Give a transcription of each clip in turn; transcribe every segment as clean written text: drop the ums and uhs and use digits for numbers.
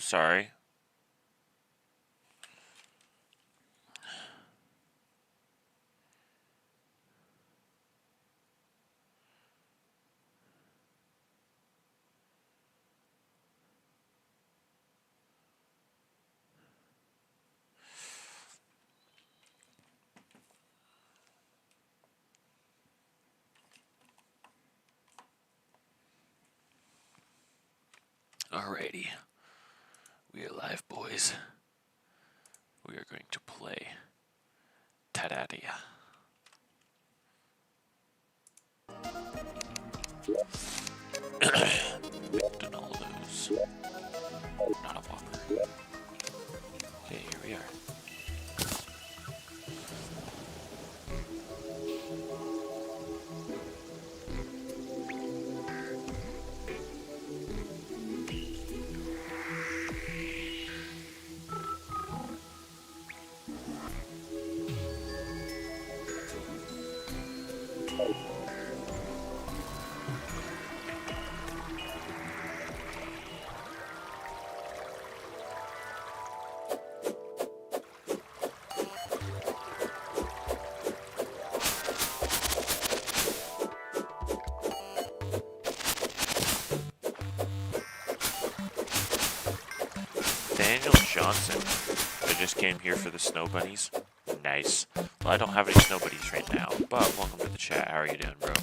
sorry. Alrighty. We are live, boys. We are going to play Terraria. McDonald's. Not a Whopper. Okay, here we are. Daniel Johnson. I just came here for the snow bunnies. Nice. Well, I don't have any snow bunnies right now, but welcome to the chat. How are you doing, bro?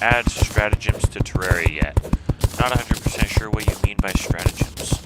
Add stratagems to Terraria yet. Not 100% sure what you mean by stratagems.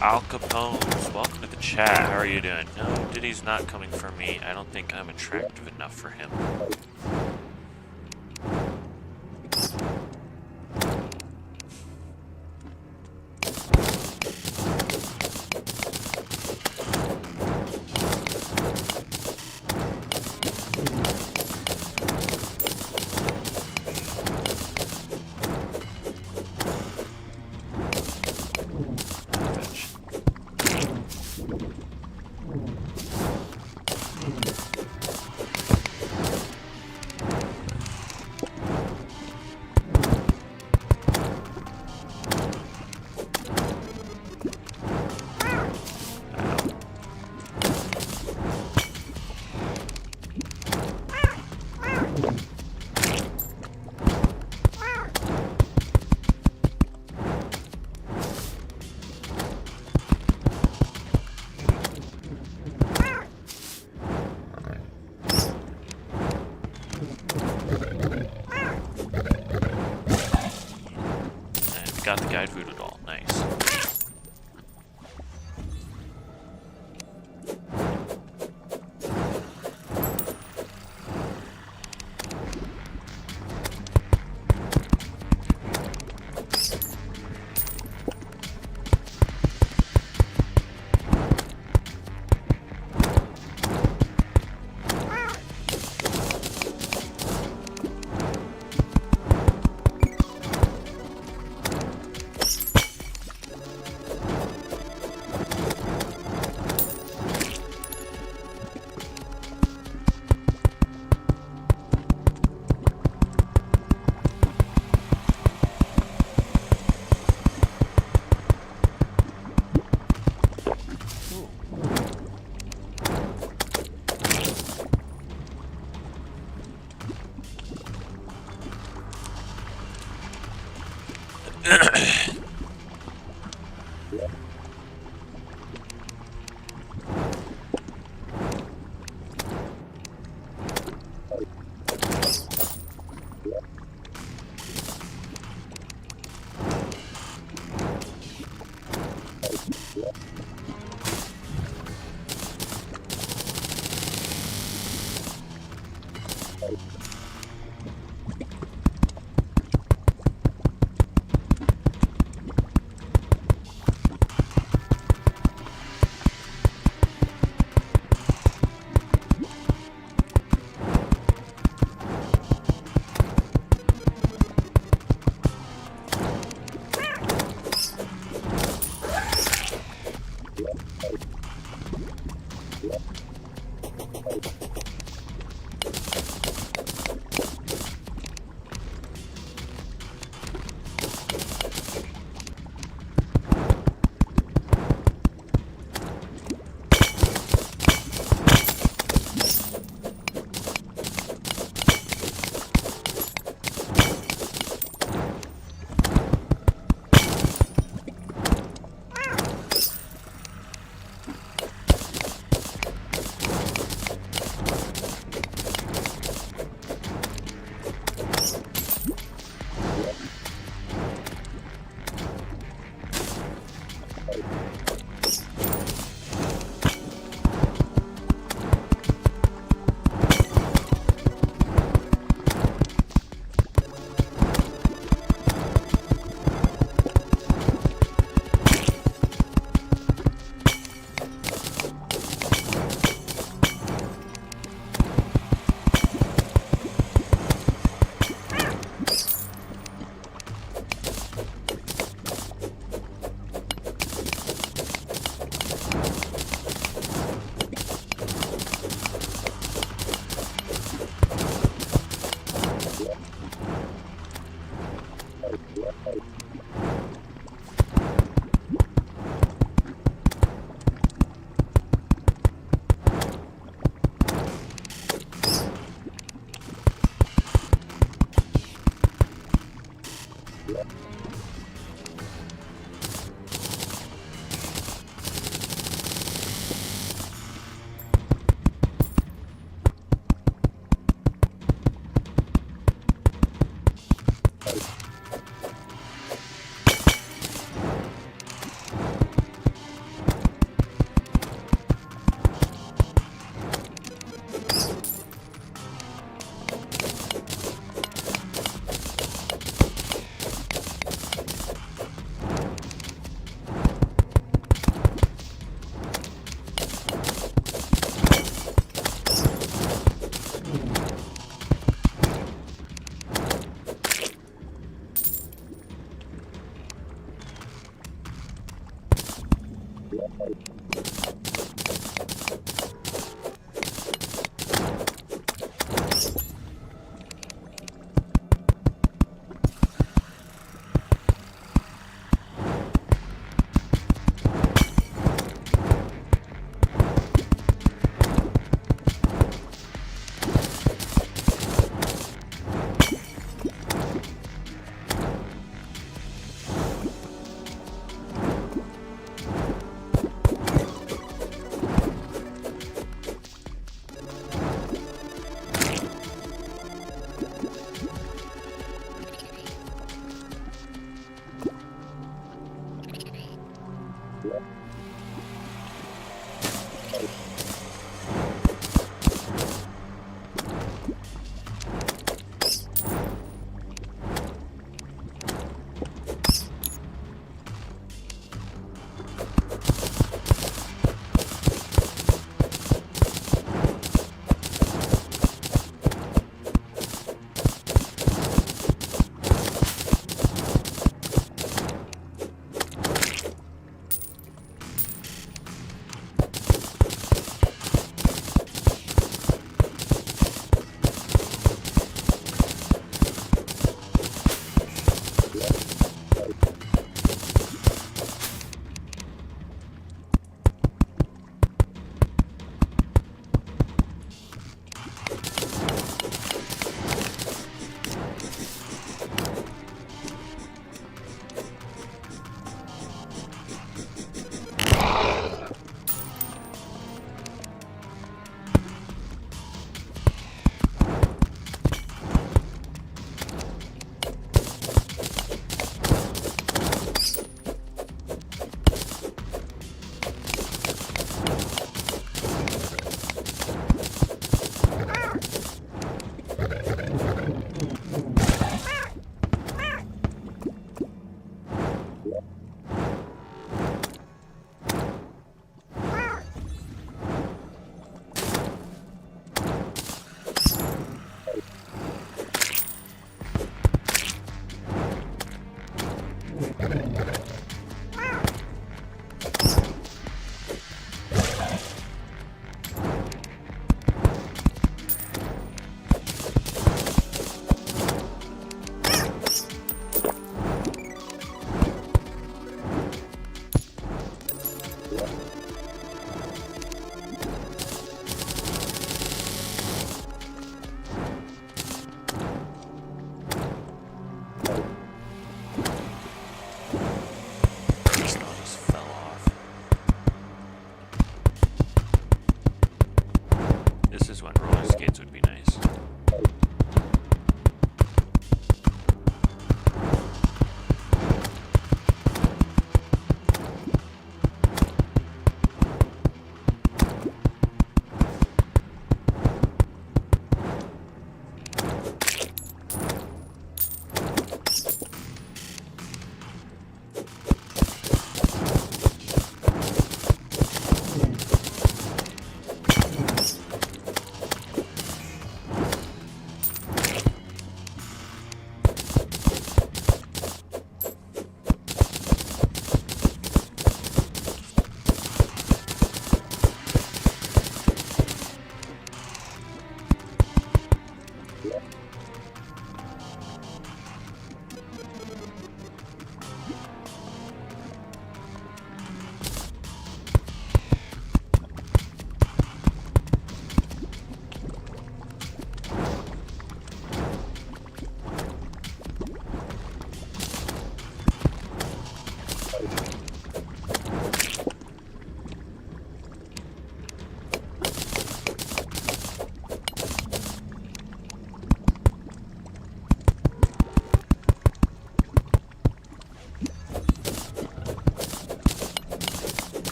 Al Capone's, welcome to the chat. How are you doing? No, Diddy's not coming for me. I don't think I'm attractive enough for him. Got the guide food at all. Nice.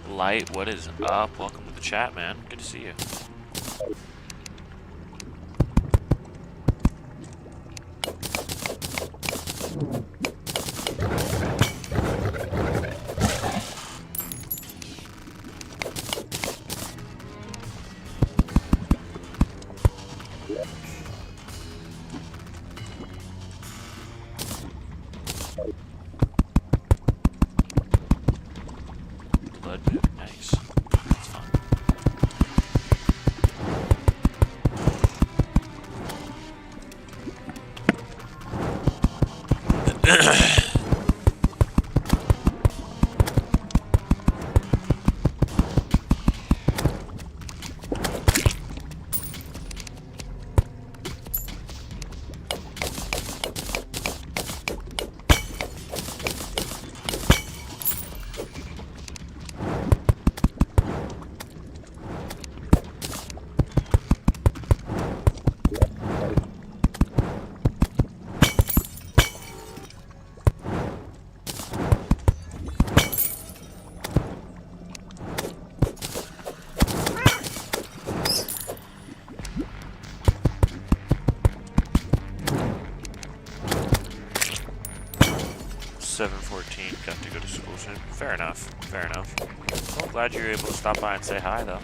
Light, what is up? Welcome to the chat, man. Good to see you. Blood moon, nice. That's fun. Got to go to school soon. Fair enough. Fair enough. Well, glad you were able to stop by and say hi, though.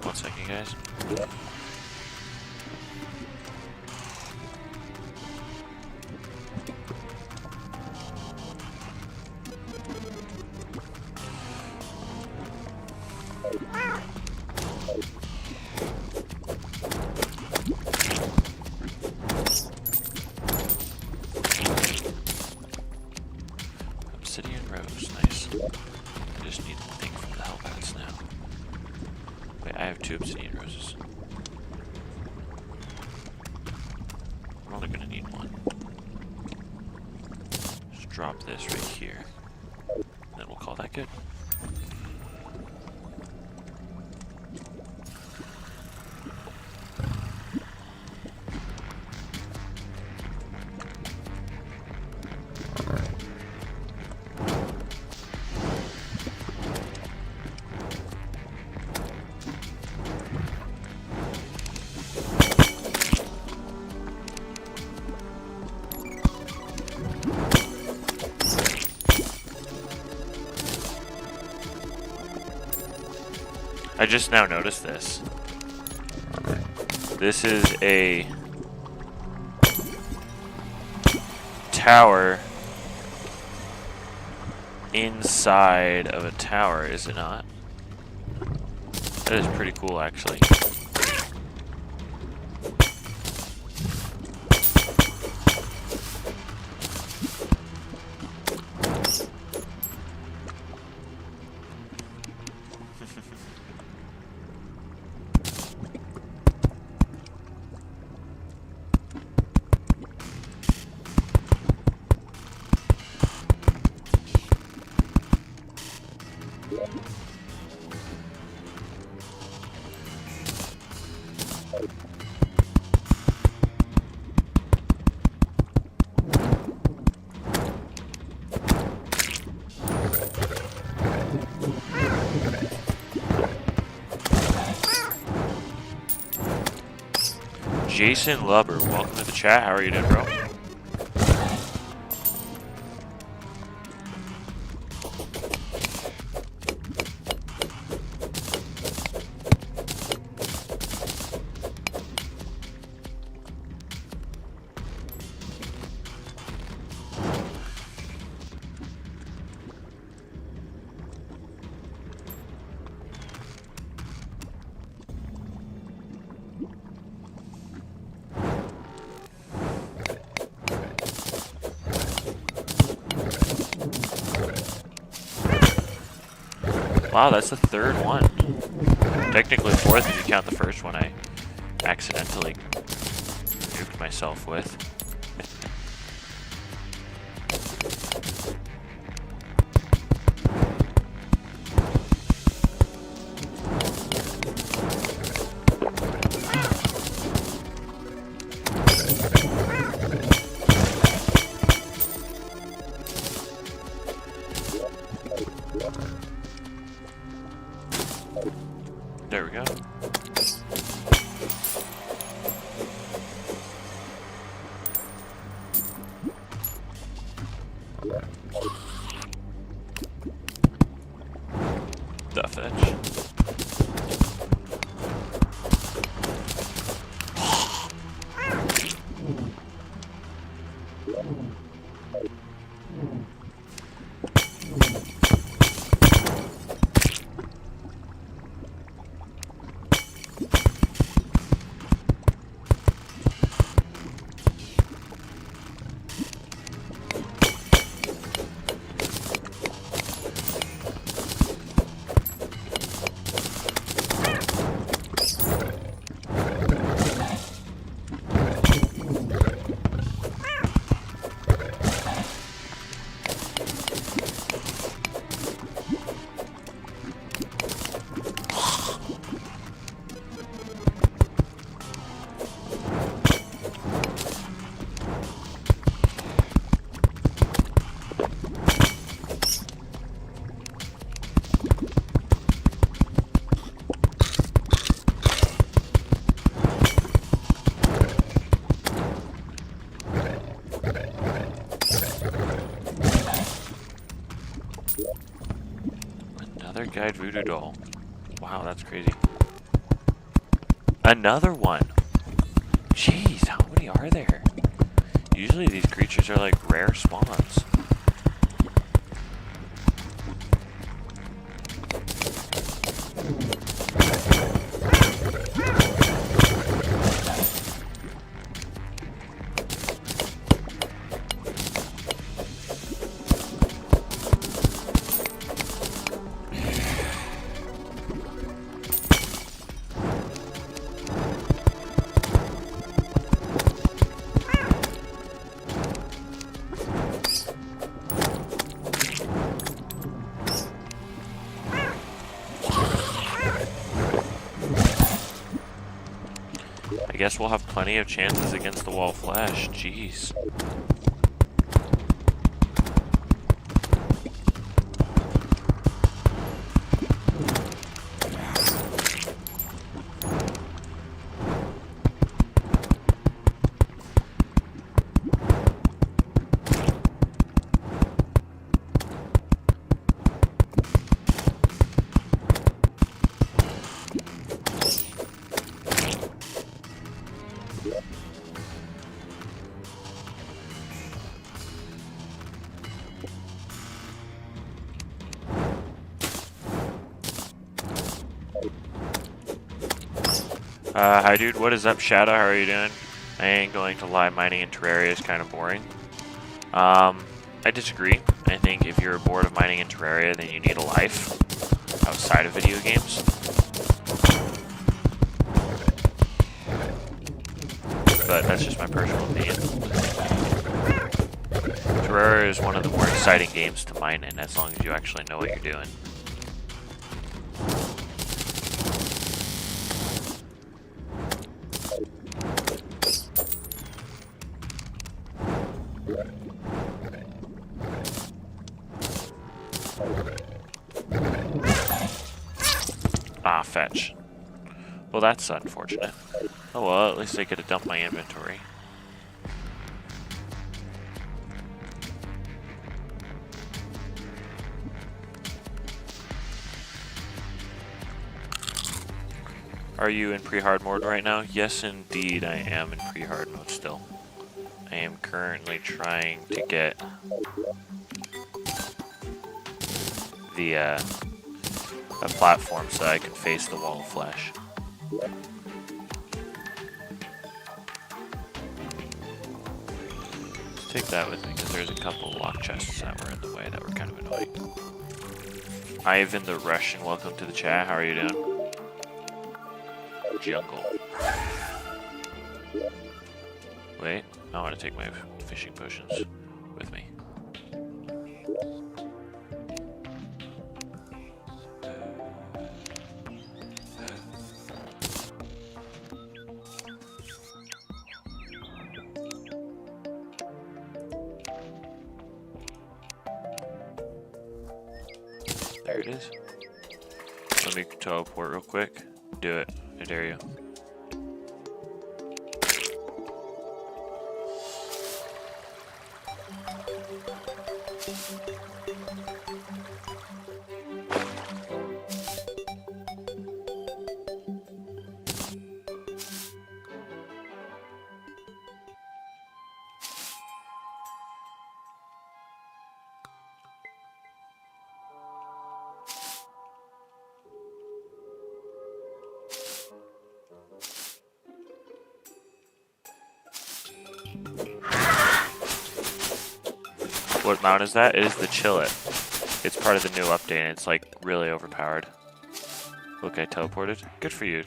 One second, guys. Obsidian rose, nice. I just need the thing from the hellbats now. Wait, I have 2 obsidian roses. I'm only gonna need 1. Just drop this right here. And then we'll call that good. I just now noticed this. This is a tower inside of a tower, is it not? That is pretty cool, actually. Jason Lubber, welcome to the chat. How are you doing, bro? Wow, that's the third one. Technically fourth if you count the first one I accidentally nuked myself with. There we go. The fetch. Another guide voodoo doll. Wow, that's crazy. Another one. Jeez, how many are there? Usually these creatures are like rare spawns. I guess we'll have plenty of chances against the wall flash. Jeez. Hi dude, what is up Shadow, how are you doing? I ain't going to lie, mining in Terraria is kind of boring. I disagree. I think if you're bored of mining in Terraria, then you need a life outside of video games. But that's just my personal opinion. Terraria is one of the more exciting games to mine in, as long as you actually know what you're doing. cannot fetch. Well, that's unfortunate. Oh well, at least I get to dump my inventory. Are you in pre-hard mode right now? Yes, indeed, I am in pre-hard mode still. I am currently trying to get the a platform so I can face the wall of flesh. Let's take that with me because there's a couple of lock chests that were in the way that were kind of annoying. Ivan the Russian, welcome to the chat. How are you doing? Jungle. Wait, I want to take my fishing potions with me. There it is. Let me teleport real quick. Do it. I dare you. What mount is that? It is the Chillet. It's part of the new update and it's like really overpowered. Look, I teleported. Good for you.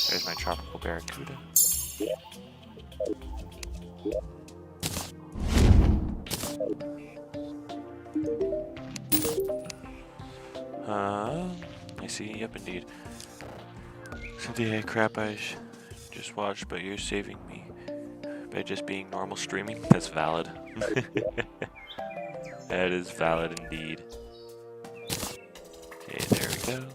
There's my tropical barracuda. I see, yep indeed. Cynthia, crap, I just watched, but you're saving me by just being normal streaming? That's valid. That is valid indeed. Okay, there we go.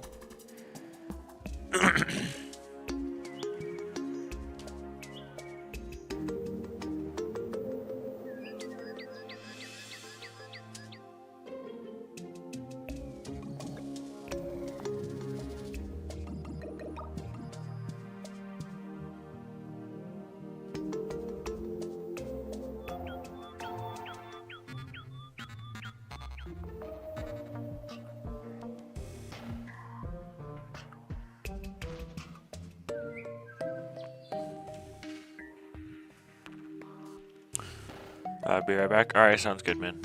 I'll be right back. Alright, sounds good, man.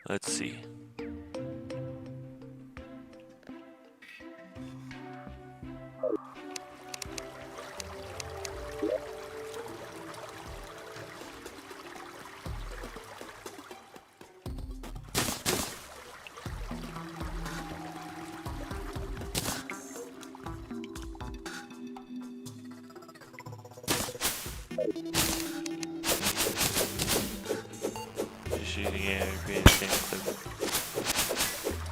Let's see.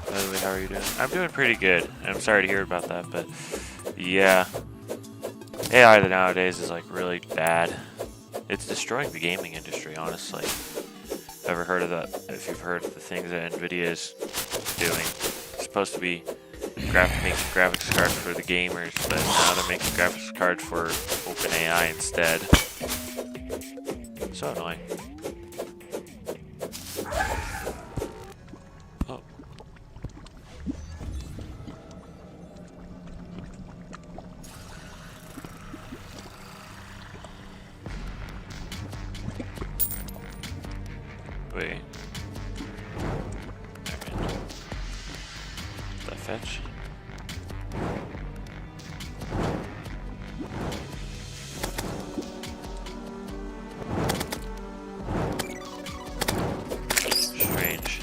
By the way, how are you doing? I'm doing pretty good. I'm sorry to hear about that, but yeah. AI nowadays is like really bad. It's destroying the gaming industry, honestly. Ever heard of that? If you've heard of the things that Nvidia is doing, it's supposed to be making graphics cards for the gamers, but now they're making graphics cards for OpenAI instead. So annoying. Wait. That fetch. Strange.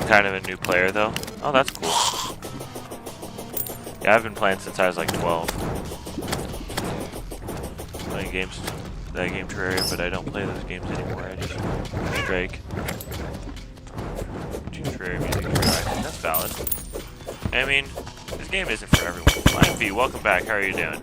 Kind of a new player though. Oh, that's cool. Yeah, I've been playing since I was like 12. Playing games, that game Terraria, but I don't play those games anymore. I just strike. Terraria music. That's valid. I mean, this game isn't for everyone. Lion B, welcome back. How are you doing?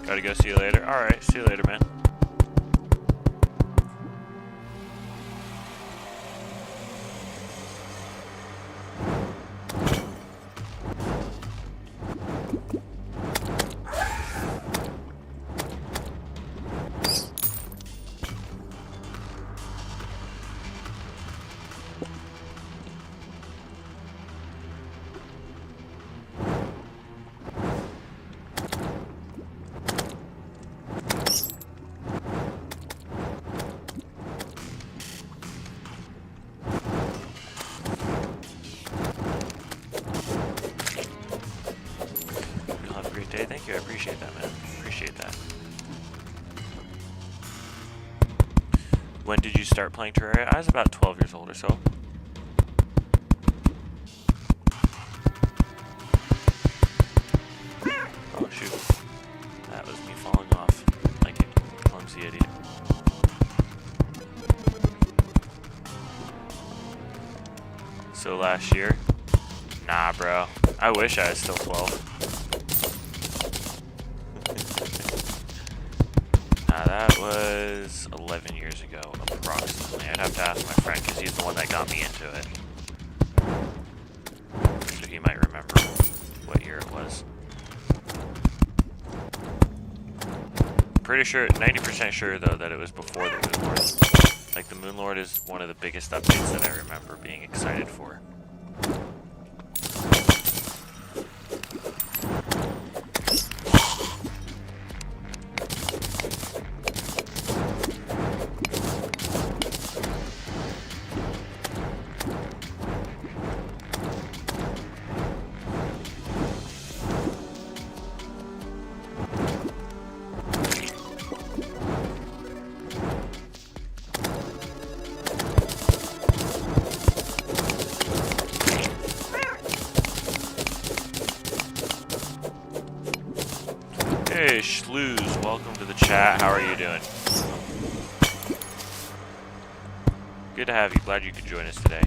Gotta go, see you later. Alright, see you later, man. Thank you, I appreciate that, man. Appreciate that. When did you start playing Terraria? I was about 12 years old or so. Oh shoot. That was me falling off like a clumsy idiot. So last year? Nah, bro. I wish I was still 12. That was 11 years ago, approximately. I'd have to ask my friend because he's the one that got me into it. So he might remember what year it was. Pretty sure, 90% sure though, that it was before the Moon Lord. Like, the Moon Lord is one of the biggest updates that I remember being excited for. Hey, Schlews, welcome to the chat. How are you doing? Good to have you. Glad you could join us today.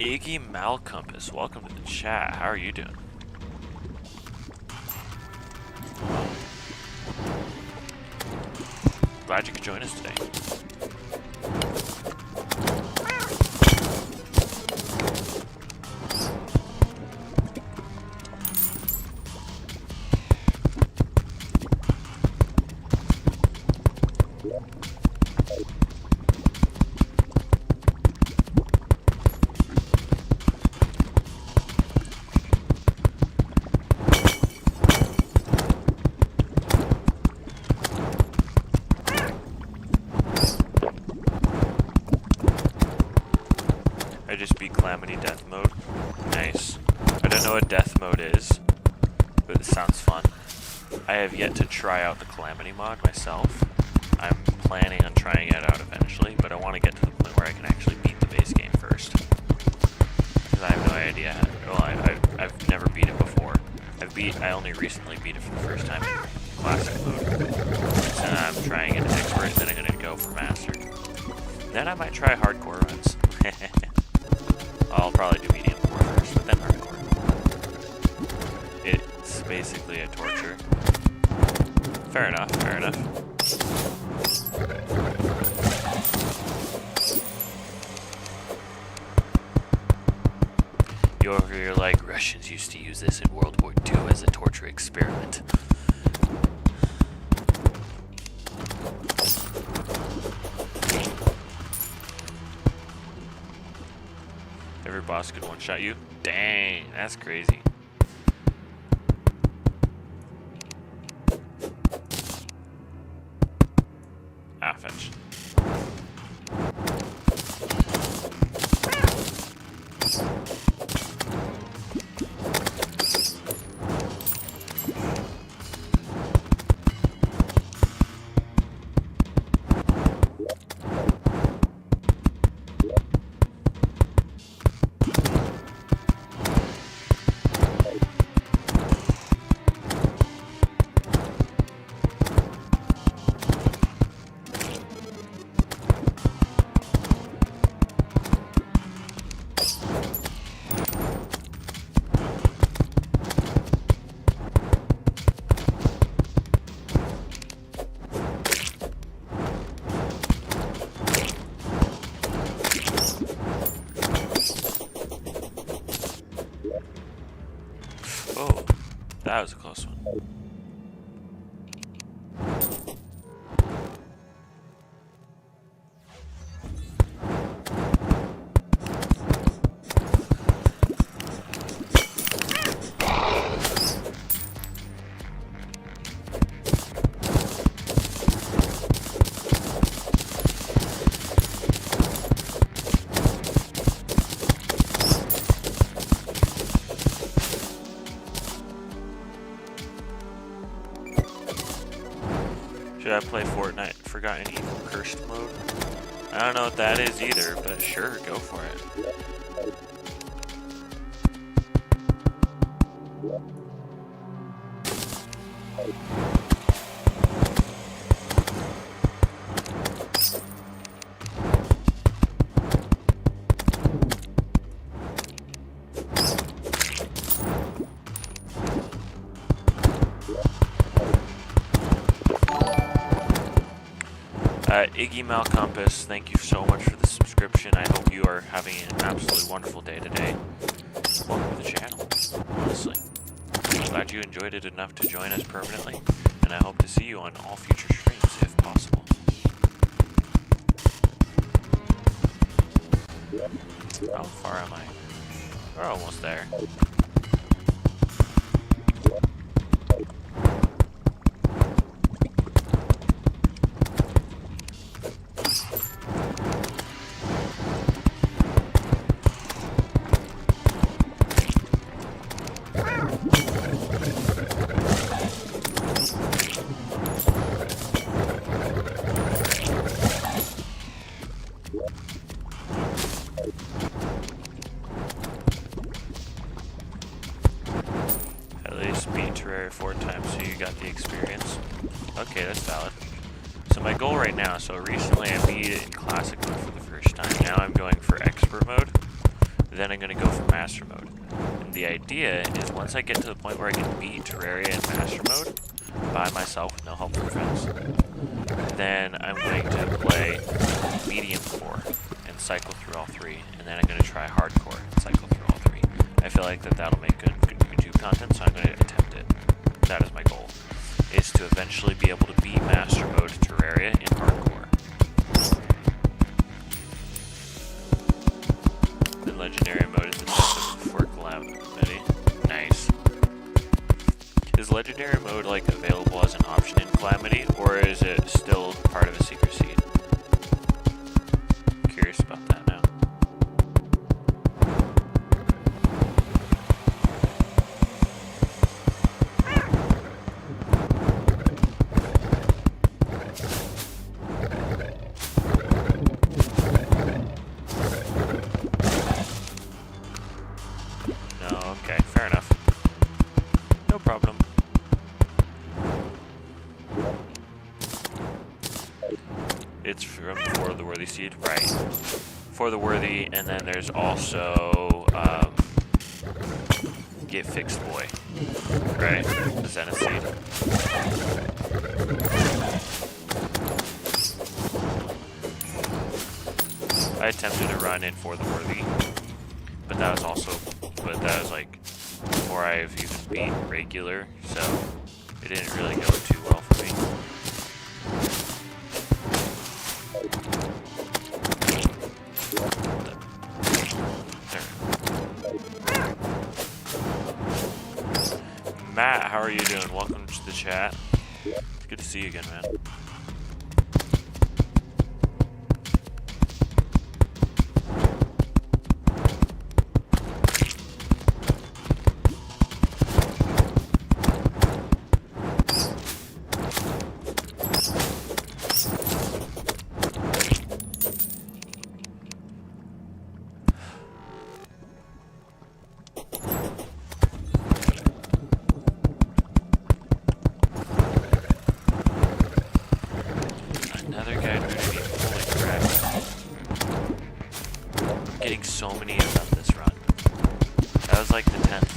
Iggy Malcompass, welcome to the chat. How are you doing? Glad you could join us today. I just beat Calamity Death Mode. Nice. I don't know what Death Mode is, but it sounds fun. I have yet to try out the Calamity mod myself. I'm planning on trying it out eventually, but I want to get to the point where I can actually beat the base game first. Because I have no idea. Well, I've never beat it before. I only recently beat it for the first time in Classic mode. And I'm trying it in Expert, then I'm going to go for Master. Then I might try Hardcore runs. I'll probably do medium core first, but then hardcore. It's basically a torture. Fair enough, fair enough. You're like, Russians used to use this in World War II as a torture experiment. Every boss could one-shot you? Dang, that's crazy. Ah, fetch. Oh, that was a close one. Should I play Fortnite Forgotten Evil Cursed mode? I don't know what that is either, but sure, go for it. Iggy Malcompass, thank you so much for the subscription. I hope you are having an absolutely wonderful day today. Welcome to the channel, honestly. Glad you enjoyed it enough to join us permanently, and I hope to see you on all future streams if possible. How far am I? We're almost there. At least beat Terraria 4 times so you got the experience. Okay, that's valid. So my goal right now, so recently I beat it in Classic mode for the first time. Now I'm going for Expert mode. Then I'm going to go for Master mode. And the idea is once I get to the point where I can beat Terraria in Master mode by myself with no help from friends, then I'm going to play Medium Core and cycle through all three. And then I'm going to try Hardcore and cycle through all three. I feel like that'll make good YouTube content, so I'm going to attempt it. That is my goal, is to eventually be able to beat Master Mode Terraria in Hardcore. The Legendary Mode is the best for Calamity. Nice. Is Legendary Mode like available as an option in Calamity, or is it still part of a secret seed? Curious about that now. Okay, fair enough. No problem. It's from For the Worthy seed, right? For the Worthy, and then there's also Get Fixed Boy, right? The Zenith seed. I attempted to run in For the Worthy, but that was like before I've even beat regular, so it didn't really go too well for me. Matt, how are you doing? Welcome to the chat. It's good to see you again, man. Getting so many of them this run. That was like the 10th.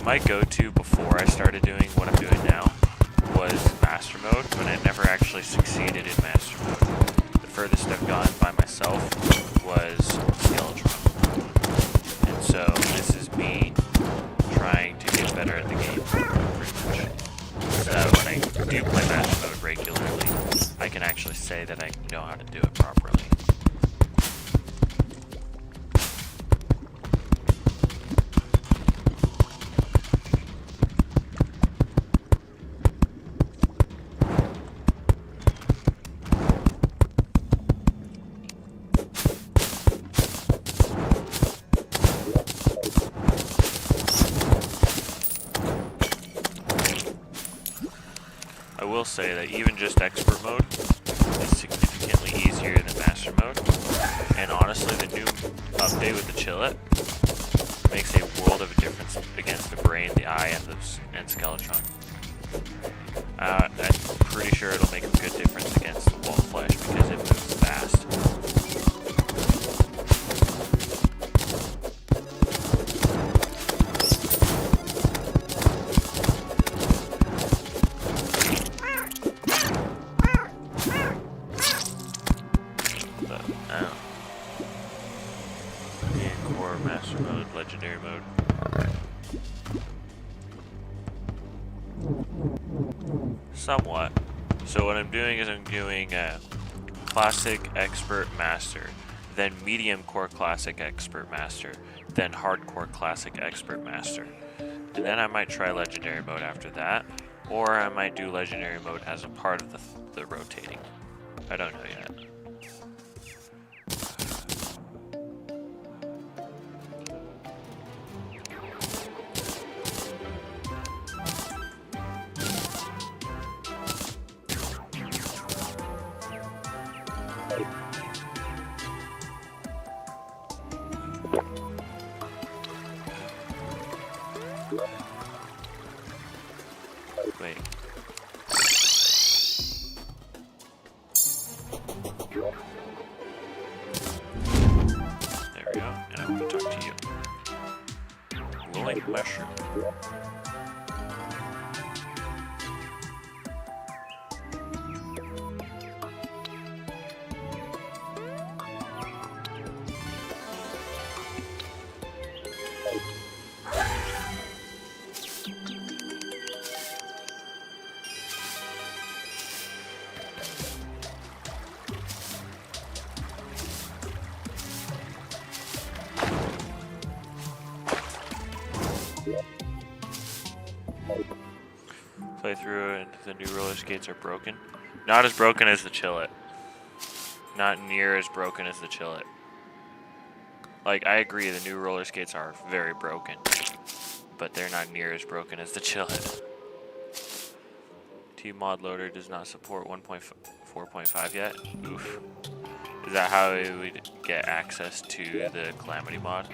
My go-to before I started doing what I'm doing now was Master Mode, but I never actually succeeded in Master Mode. The furthest I've gone by myself was Skeletron. And so this is me trying to get better at the game, pretty much. So that when I do play Master Mode regularly, I can actually say that I know how to do it properly. will say that even just expert mode is significantly easier than master mode. And honestly, the new update with the Chillet makes a world of a difference against the brain, the eye, and Skeletron. I'm pretty sure it'll make a good difference against the wall flesh because it moves fast. Core, master mode, legendary mode. Somewhat. So what I'm doing is I'm doing classic, expert, master, then medium core, classic, expert, master, then hardcore, classic, expert, master. And then I might try legendary mode after that, or I might do legendary mode as a part of the rotating. I don't know yet. Wait. There we go, and I want to talk to you. Rolling mushroom. Play through and the new roller skates are broken. Not as broken as the Chillet. Not near as broken as the Chillet. Like, I agree, the new roller skates are very broken, but they're not near as broken as the Chillet. T-Mod Loader does not support 1.4.5 yet. Oof. Is that how we would get access to the Calamity mod?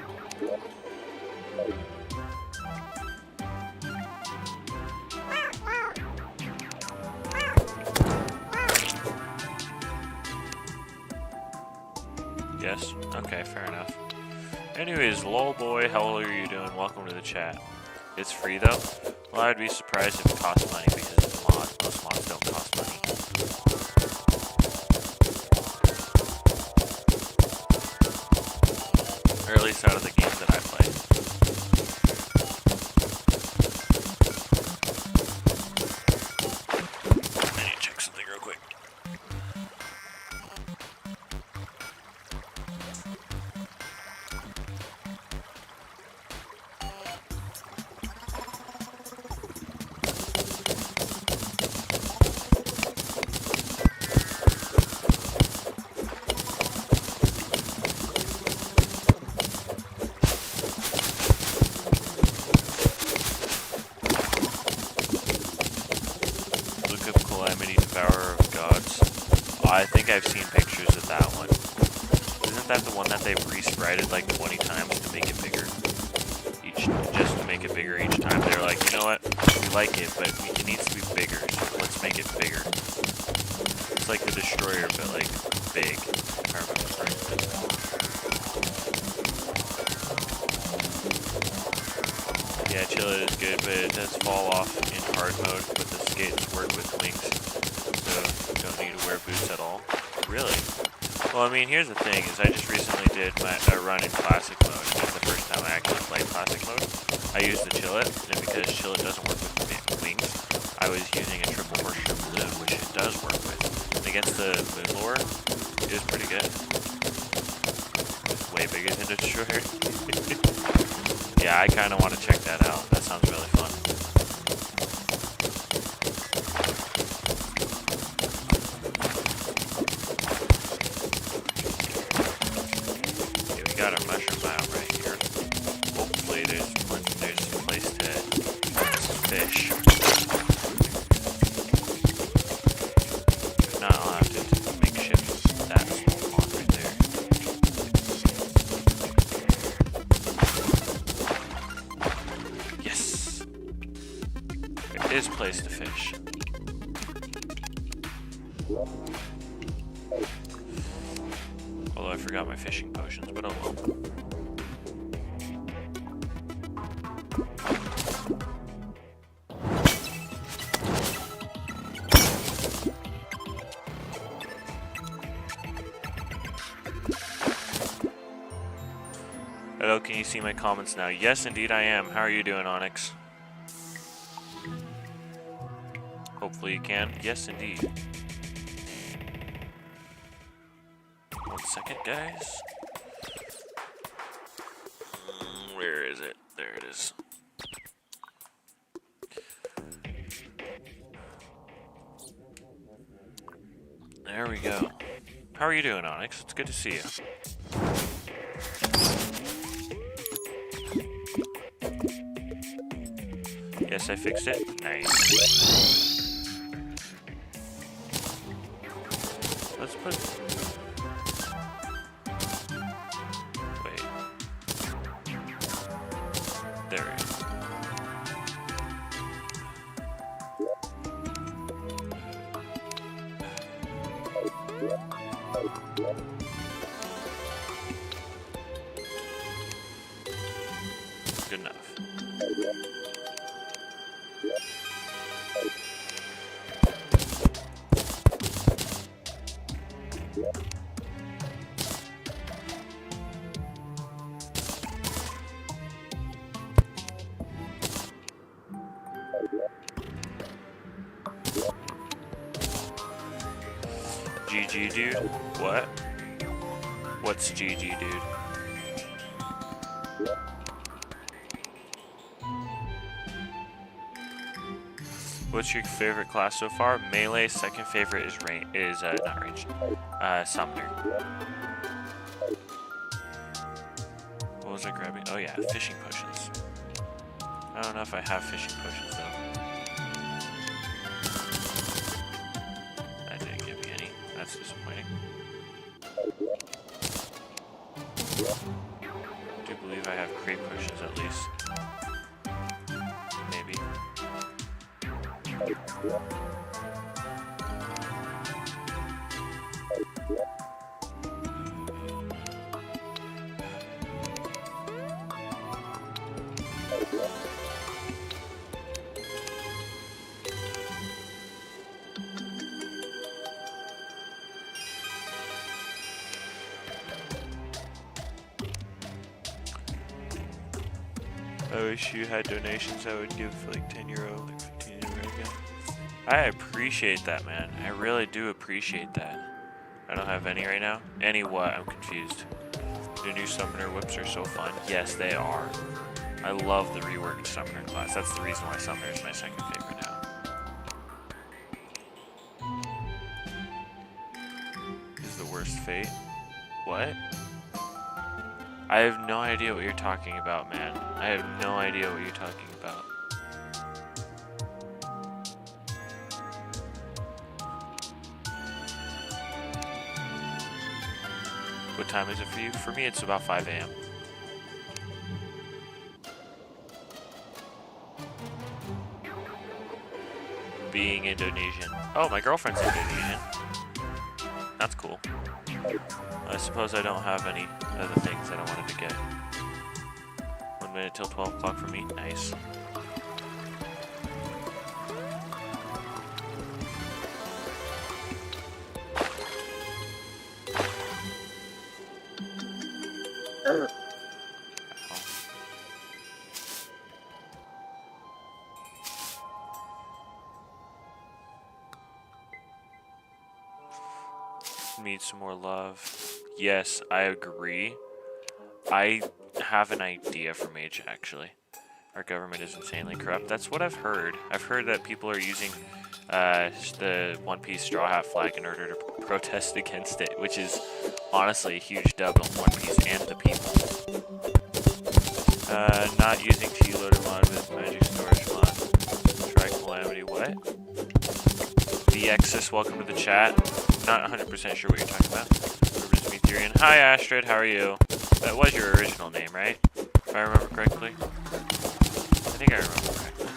Yes? Okay, fair enough. Anyways, lol boy, how are you doing? Welcome to the chat. It's free though? Well, I'd be surprised if it costs money because it's a mod. Most mods don't cost money. Or at least out of the games that I play. I need to check something real quick. I think I've seen pictures of that one. Isn't that the one that they've re-sprited like 20 times to make it bigger? Just to make it bigger each time. They're like, you know what? We like it, but it needs to be bigger, so let's make it bigger. It's like the Destroyer, but like big. If I remember correctly. Yeah, Chillet is good, but it does fall off in hard mode, but the skates work with wings. So don't need to wear boots at all. Really? Well, I mean, here's the thing, is I just recently did a run in classic mode, and it's the first time I actually played classic mode. I used the Chillet, and because Chillet doesn't work with wings, I was using a triple horseshoe balloon, which it does work with. And against the moon lure, it was pretty good. It's way bigger than a Destroyer. Yeah, I kind of want to check that out. That sounds really fun. Got our mushroom biome right here. Hopefully there's a place to fish. his place to fish. Although I forgot my fishing potions, but oh well. Hello, can you see my comments now? Yes, indeed I am. How are you doing, Onyx? Hopefully you can. Yes, indeed. 1 second, guys. Where is it? There it is. There we go. How are you doing, Onyx? It's good to see you. Yes, I fixed it. Nice. Let's put... Wait. There we go. Good enough. GG, dude? What? What's GG, dude? What's your favorite class so far? Melee. Second favorite is not ranged. Summoner. What was I grabbing? Oh yeah, fishing potions. I don't know if I have fishing potions though. That didn't give me any. That's disappointing. I do believe I have crate potions at least. Maybe. I wish you had donations. I would give like 10 euro, like 15 euro again. I appreciate that, man. I really do appreciate that. I don't have any right now. Any what? I'm confused. The new summoner whips are so fun. Yes, they are. I love the reworked summoner class. That's the reason why summoner is my second favorite now. Is the worst fate? What? I have no idea what you're talking about, man. I have no idea what you're talking about. What time is it for you? For me, it's about 5 a.m. Being Indonesian. Oh, my girlfriend's Indonesian. That's cool. I suppose I don't have any other things that I wanted to get. 1 minute till 12 o'clock for me. Nice. Need some more love. Yes, I agree. I have an idea for Mage, actually. Our government is insanely corrupt. That's what I've heard. I've heard that people are using the One Piece Straw Hat flag in order to protest against it, which is honestly a huge dub on One Piece and the people. Not using T-Loader mod with Magic Storage mod. Try Calamity. What? VXis, welcome to the chat. Not 100% sure what you're talking about. Ethereum. Hi Astrid, how are you? That was your original name, right? If I remember correctly. I think I remember correctly.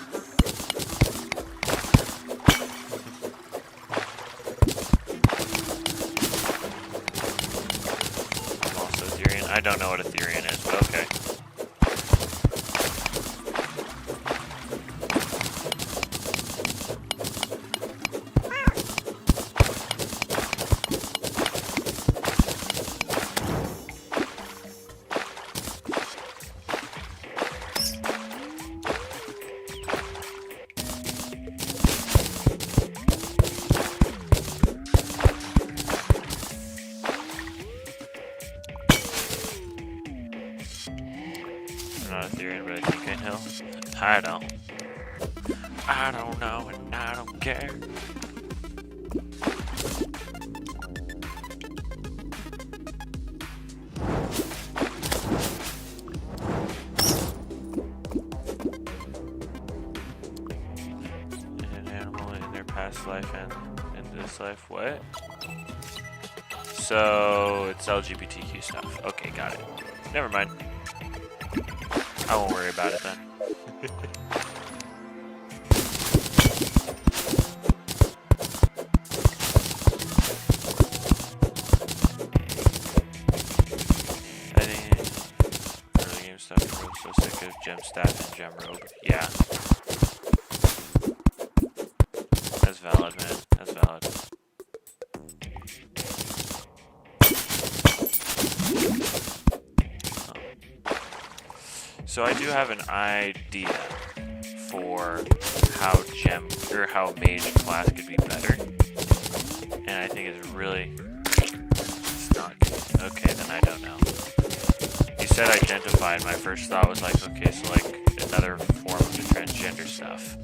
not Ethereum, but I think I know. I don't know, and I don't care. An animal in their past life and in this life. What? So it's LGBTQ stuff. Okay, got it. Never mind. I won't worry about it then. I think early game stuff. I'm so sick of gem staff and gem robe. Yeah. That's valid, man. That's valid. So I do have an idea for how gem or how mage class could be better, and I think it's really not good. Okay, then I don't know. You said identified. My first thought was like, okay, so like another form of the transgender stuff.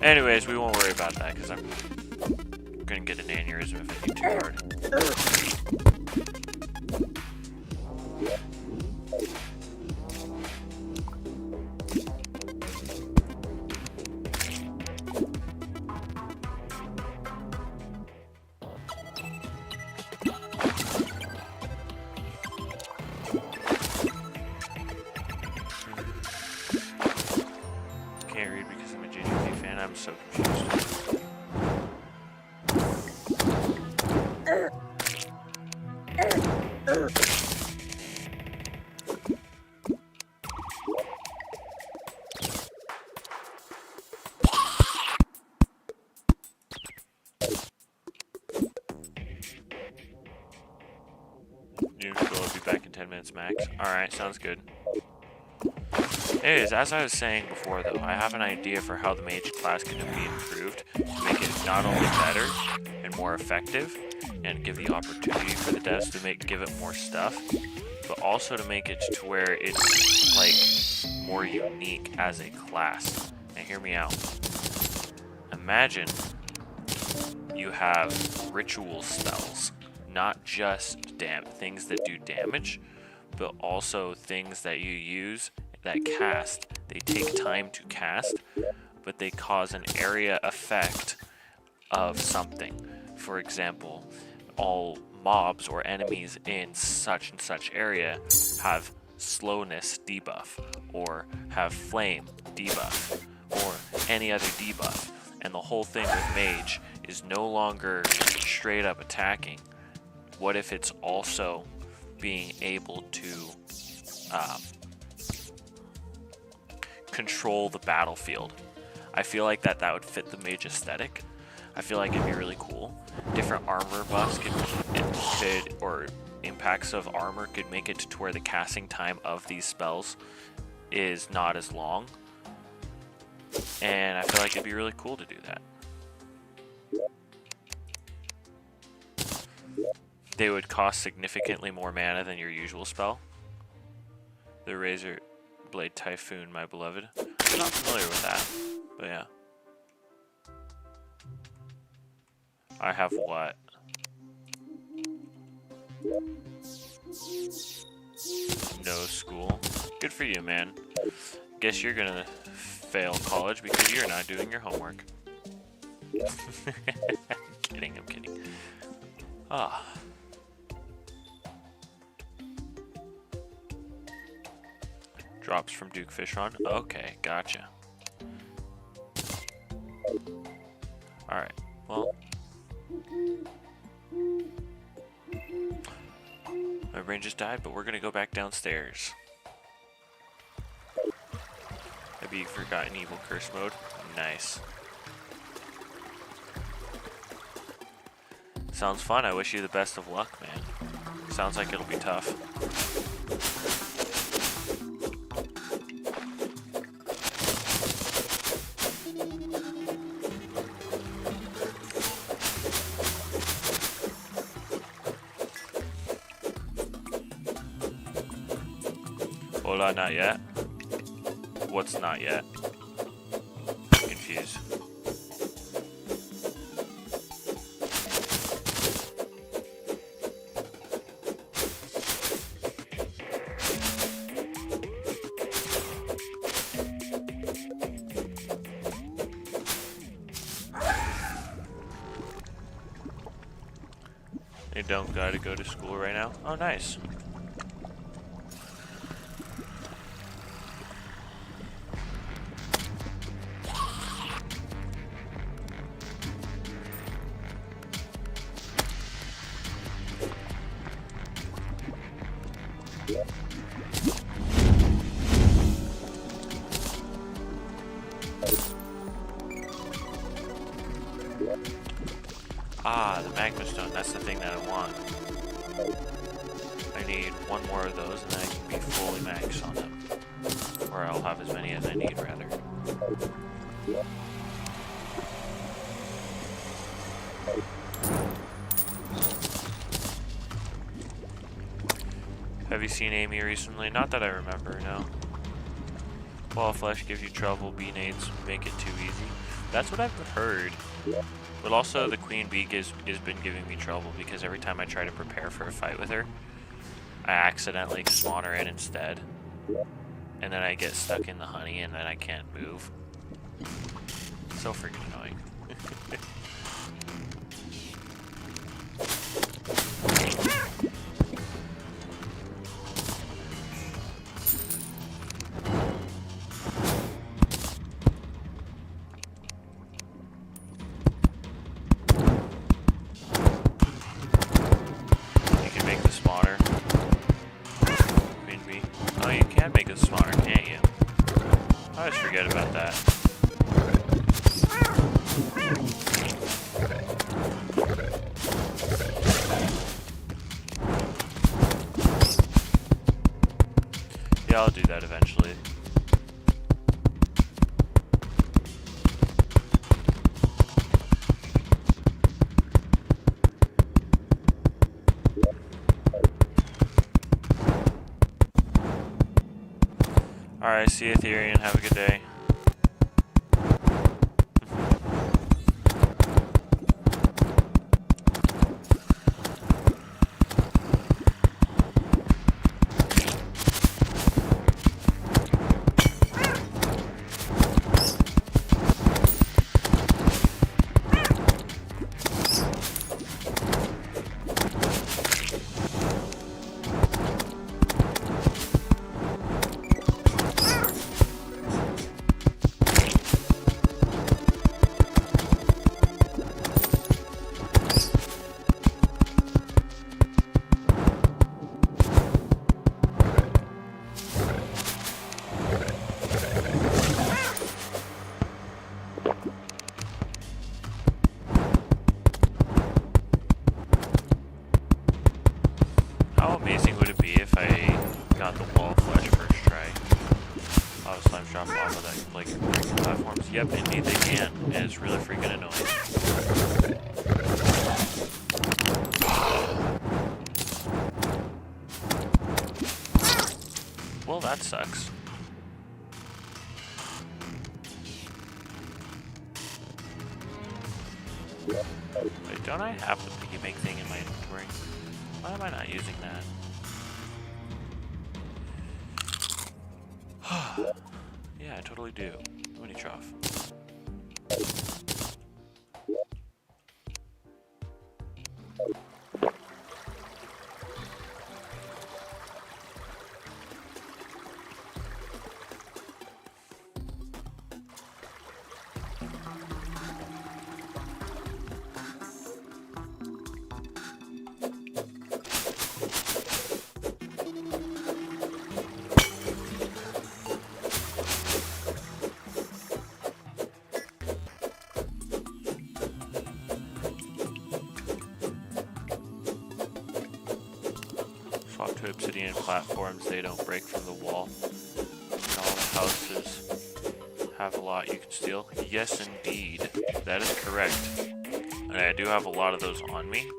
Anyways, we won't worry about that because I'm gonna get an aneurysm if I think too hard. Can't read because I'm a JGP fan. I'm so confused. I'll be back in 10 minutes max. Alright, sounds good. Anyways, as I was saying before though, I have an idea for how the mage class can be improved to make it not only better and more effective and give the opportunity for the devs to give it more stuff, but also to make it to where it's like more unique as a class. Now hear me out. Imagine you have ritual spells, not just things that do damage, but also things that you use that cast. They take time to cast, but they cause an area effect of something. For example, all mobs or enemies in such and such area have slowness debuff, or have flame debuff, or any other debuff. And the whole thing with mage is no longer straight up attacking. What if it's also being able to control the battlefield? I feel like that would fit the mage aesthetic. I feel like it'd be really cool. Different armor buffs or impacts of armor could make it to where the casting time of these spells is not as long. And I feel like it'd be really cool to do that. They would cost significantly more mana than your usual spell. The Razor Blade Typhoon, my beloved. I'm not familiar with that, but yeah. I have what? No school. Good for you, man. Guess you're gonna fail college because you're not doing your homework. I'm kidding. Ah. Drops from Duke Fishron. Okay, gotcha. Alright, well. My brain just died, but we're gonna go back downstairs. Maybe you forgot an evil curse mode. Nice. Sounds fun. I wish you the best of luck, man. Sounds like it'll be tough. Hold on, not yet. What's not yet? I'm confused. You don't gotta go to school right now? Oh, nice. Ah, the magma stone, that's the thing that I want. I need one more of those and then I can be fully maxed on them. Or I'll have as many as I need, rather. Have you seen Amy recently? Not that I remember, no. Wall of flesh gives you trouble, bee nades make it too easy. That's what I've heard. But also the queen bee has been giving me trouble because every time I try to prepare for a fight with her, I accidentally spawn her in instead. And then I get stuck in the honey and then I can't move. So freaking annoying. About that. Yeah, I'll do that eventually. Alright, see you, Ethereum. Have a good day. How amazing would it be if I got the wall of flesh first try? Oh, slime drop off of that, like, platforms? Yep, indeed they can, and it's really freaking annoying. Well, that sucks. Wait, don't I have the piggy bank thing in my inventory? Why am I not using that? Yeah, I totally do. Money trough. Swap to obsidian platforms, they don't break from the wall. And all the houses have a lot you can steal. Yes, indeed. That is correct. And I do have a lot of those on me.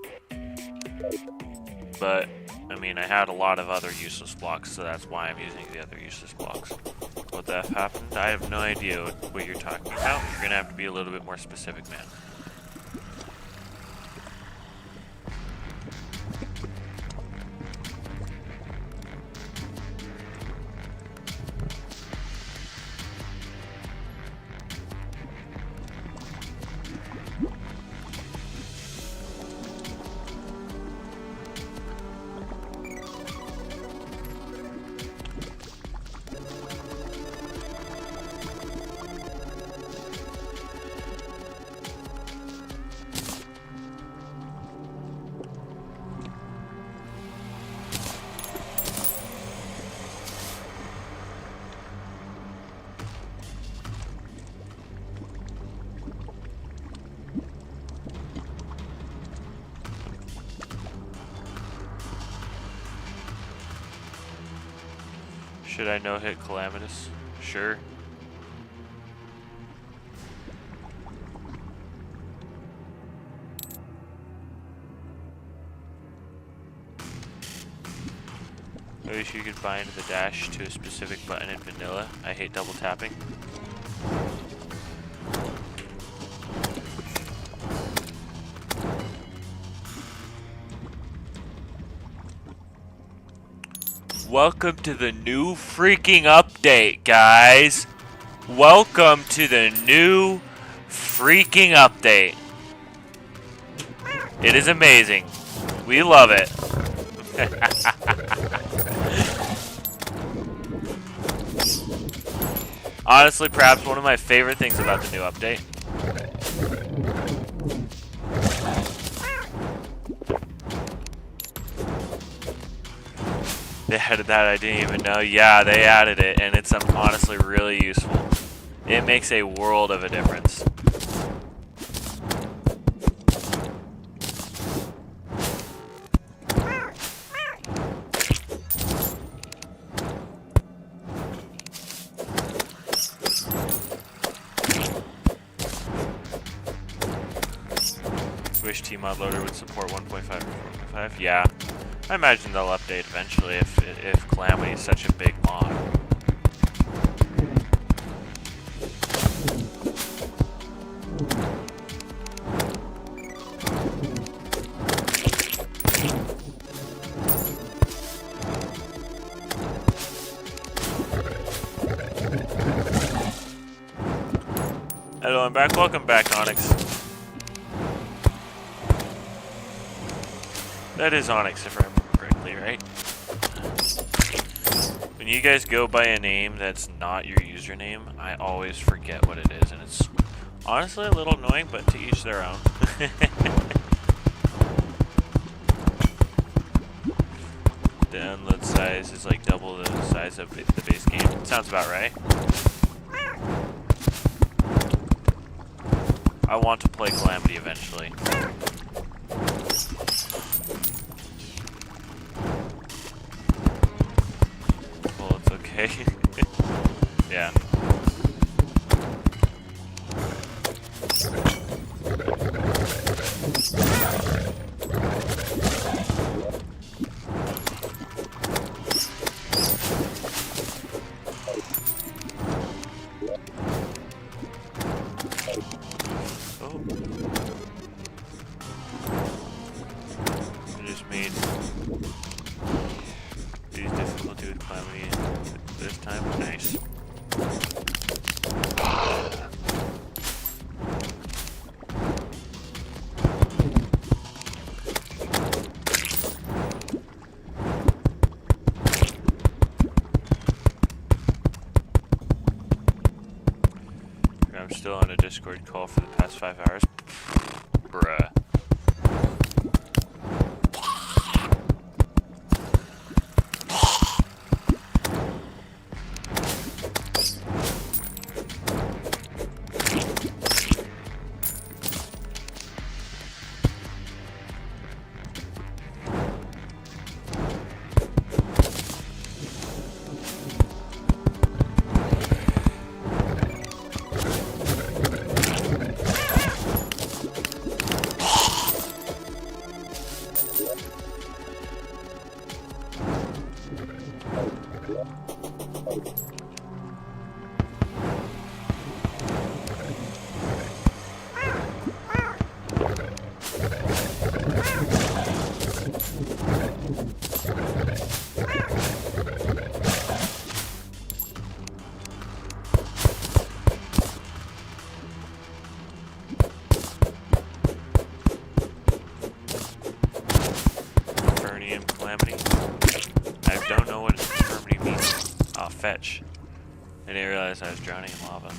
But I mean, I had a lot of other useless blocks, so that's why I'm using the other useless blocks. What the F happened? I have no idea what you're talking about. You're gonna have to be a little bit more specific, man. Should I no-hit Calamitous? Sure. I wish you could bind the dash to a specific button in vanilla. I hate double tapping. Welcome to the new freaking update, guys. Welcome to the new freaking update. It is amazing. We love it. Honestly, perhaps one of my favorite things about the new update. They added that, I didn't even know. Yeah, they added it, and it's honestly really useful. It makes a world of a difference. Wish Tmod Loader would support 1.5 or 4.5. Yeah. I imagine they'll update eventually if Calamity is such a big mod. Hello, I'm back. Welcome back, Onyx. That is Onyx, if I remember correctly, right? When you guys go by a name that's not your username, I always forget what it is, and it's honestly a little annoying, but to each their own. The download size is like double the size of the base game. Sounds about right. I want to play Calamity eventually. Okay. Yeah. Oh. I just made these difficulty with Calamity this time. Nice. I'm still on a Discord call for the past 5 hours. Bruh. Calamity. I don't know what infirmity means. Oh, fetch. I didn't realize I was drowning in lava.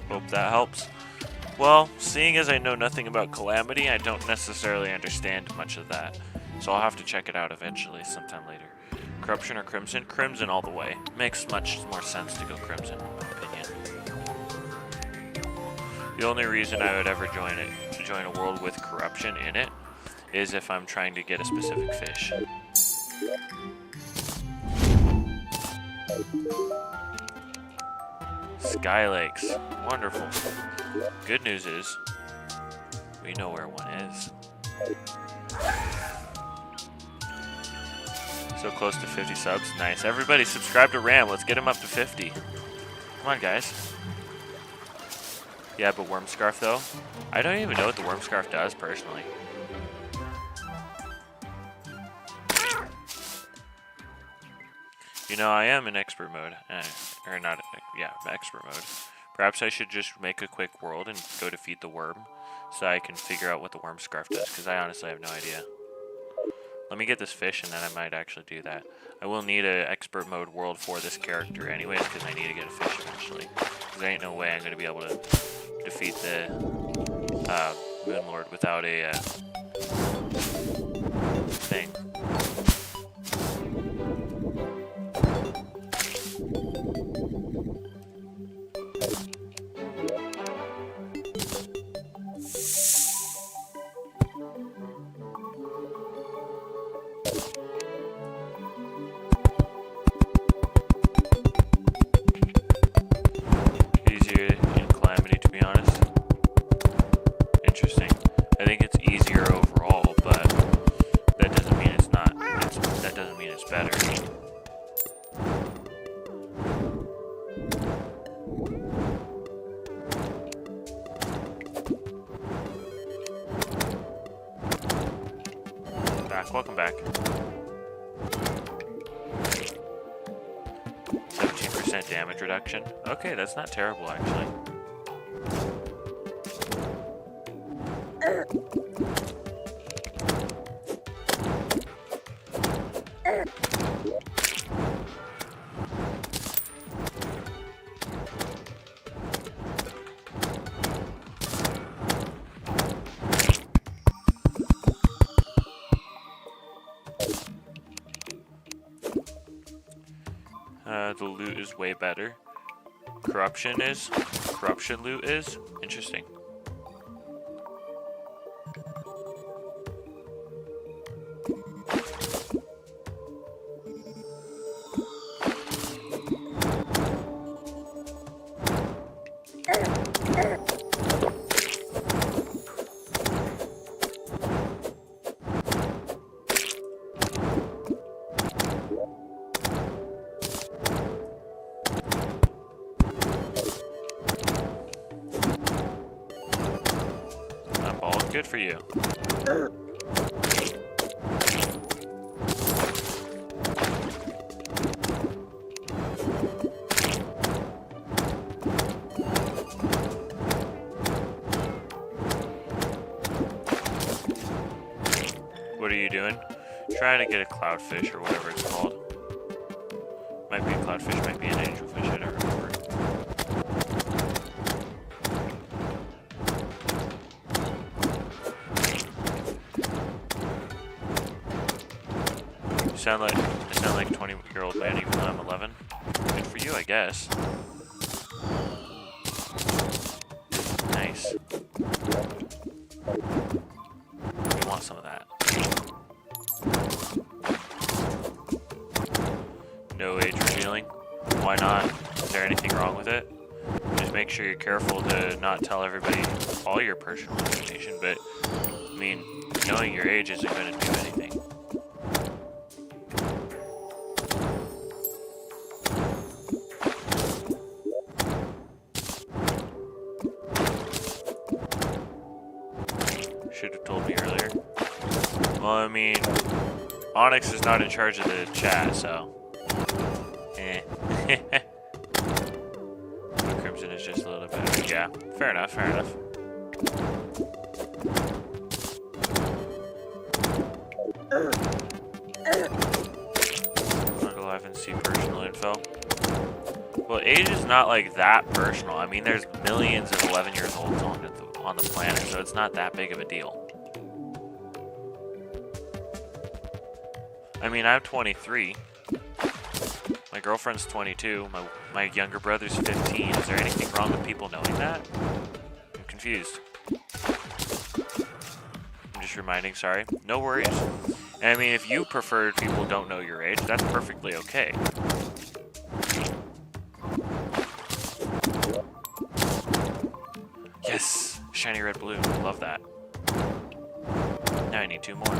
Hope that helps. Well, seeing as I know nothing about Calamity, I don't necessarily understand much of that. So I'll have to check it out eventually, sometime later. Corruption or Crimson? Crimson all the way. Makes much more sense to go Crimson, in my opinion. The only reason I would ever join a world with Corruption in it is if I'm trying to get a specific fish. Sky Lakes. Wonderful. Good news is, we know where one is. So close to 50 subs. Nice. Everybody subscribe to Ram. Let's get him up to 50. Come on, guys. Yeah, but Worm Scarf, though? I don't even know what the Worm Scarf does, personally. You know, I am in expert mode. Or not, yeah, expert mode. Perhaps I should just make a quick world and go defeat the worm so I can figure out what the Worm Scarf does, because I honestly have no idea. Let me get this fish and then I might actually do that. I will need an expert mode world for this character anyways, because I need to get a fish eventually. Because there ain't no way I'm going to be able to defeat the Moon Lord without a thing. Welcome back. 17% damage reduction. Okay, that's not terrible, actually. The loot is way better. Corruption loot is? Interesting. Good for you. What are you doing? Trying to get a cloudfish or whatever it's called. might be a cloudfish, might be an angelfish, I don't remember. I sound like a 20-year-old man even though I'm 11. Good for you, I guess. Nice. We want some of that. No age revealing. Why not? Is there anything wrong with it? Just make sure you're careful to not tell everybody all your personal information, but I mean, knowing your age isn't going to do anything. Should have told me earlier. Well, I mean, Onyx is not in charge of the chat, so. Eh. Blue Crimson is just a little better. Yeah, fair enough, fair enough. Not alive and see personal info. Well, age is not like that personal. I mean, there's millions of 11-year-olds on the planet, so it's not that big of a deal. I mean, I'm 23. My girlfriend's 22. My younger brother's 15. Is there anything wrong with people knowing that? I'm confused. I'm just reminding, sorry. No worries. And I mean, if you prefer people don't know your age, that's perfectly okay. Yes! Shiny red blue. Love that. Now I need 2 more.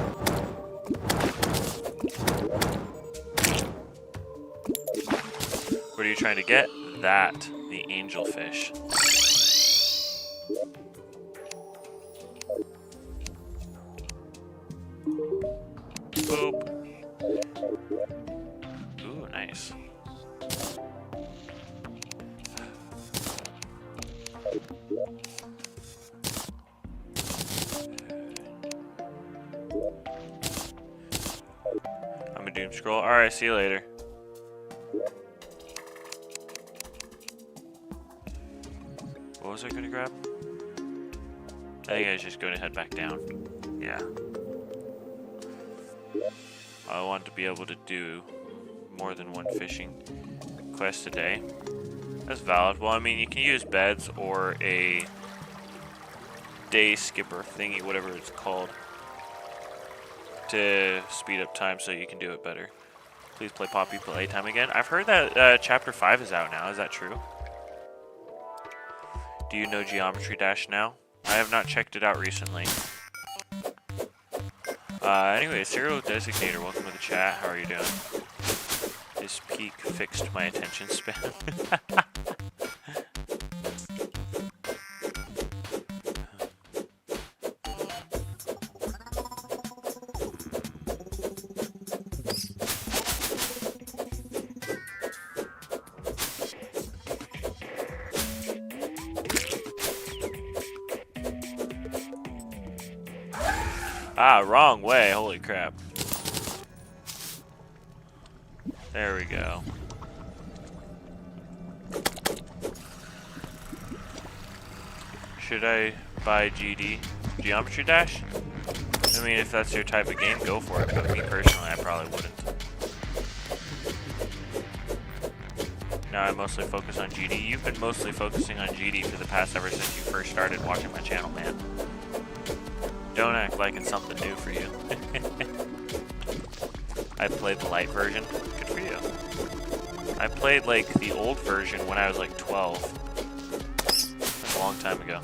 What are you trying to get? That. The angelfish. Boop. Ooh, nice. I'm a doom scroll. Alright, see you later. What was I gonna grab? I think I was just gonna head back down. Yeah. I want to be able to do more than 1 fishing quest a day. That's valid. Well, I mean, you can use beds or a day skipper thingy, whatever it's called, to speed up time so you can do it better. Please play Poppy Playtime again. I've heard that Chapter 5 is out now. Is that true? Do you know Geometry Dash now? I have not checked it out recently. Anyway, Serial Designator, welcome to the chat. How are you doing? This peak fixed my attention span. Ah, wrong way. Holy crap. There we go. Should I buy GD? Geometry Dash? I mean, if that's your type of game, go for it. But me personally, I probably wouldn't. Now I mostly focus on GD. You've been mostly focusing on GD for the past ever since you first started watching my channel, man. Don't act like it's something new for you. I played the light version. Good for you. I played like the old version when I was like 12. That's a long time ago.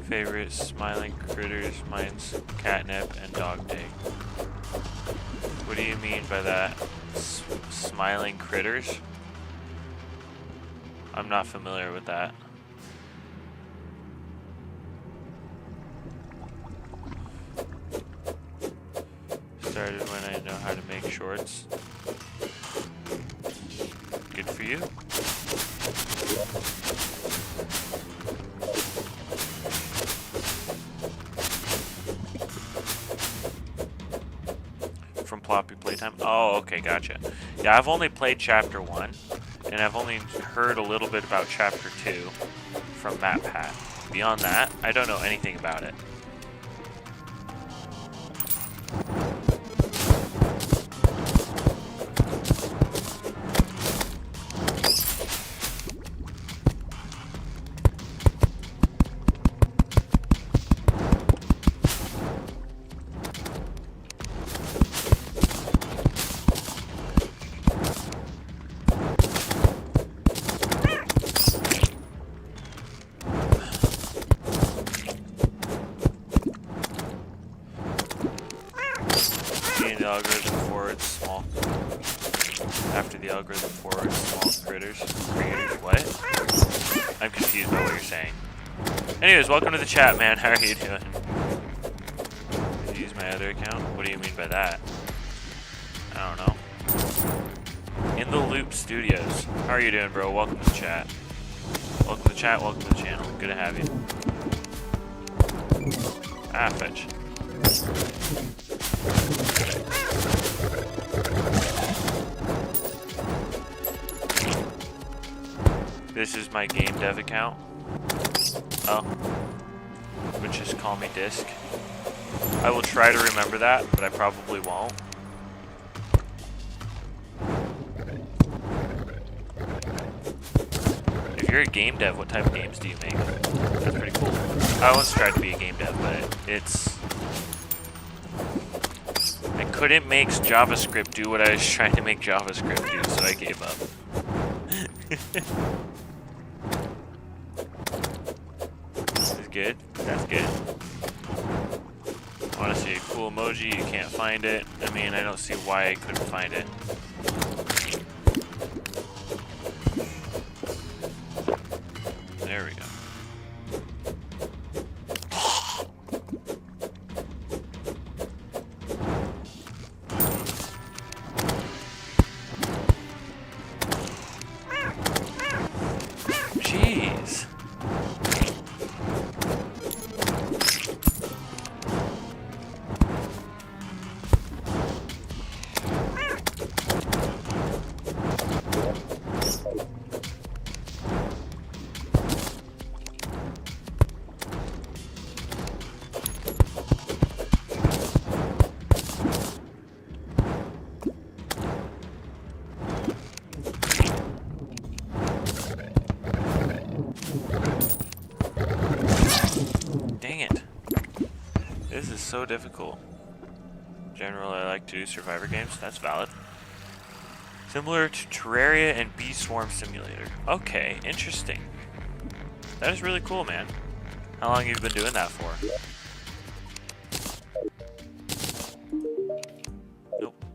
Favorite smiling critters, mine's catnip and dog day. What do you mean by that? Smiling critters? I'm not familiar with that. Started when I know how to make shorts. Good for you. playtime? Oh, okay, gotcha. Yeah, I've only played Chapter 1, and I've only heard a little bit about Chapter 2 from MatPat. Beyond that, I don't know anything about it. The algorithm forwards small. After the algorithm forwards small critters. Creators, what? I'm confused by what you're saying. Anyways, welcome to the chat, man. How are you doing? Did you use my other account? What do you mean by that? I don't know. In the Loop Studios. How are you doing, bro? Welcome to the chat. Welcome to the chat, welcome to the channel. Good to have you. Ah, fetch. This is my game dev account. Oh. Which is Call Me Disc. I will try to remember that, but I probably won't. If you're a game dev, what type of games do you make? That's pretty cool. I once tried to be a game dev, but it's... I couldn't make JavaScript do what I was trying to make JavaScript do, so I gave up. This is good. That's good. I want to see a cool emoji. You can't find it. I mean, I don't see why I couldn't find it. There we go. Jeez. So difficult. Generally, I like to do survivor games. That's valid. Similar to Terraria and Bee Swarm Simulator. Okay, interesting. That is really cool, man. How long have you been doing that for? Nope.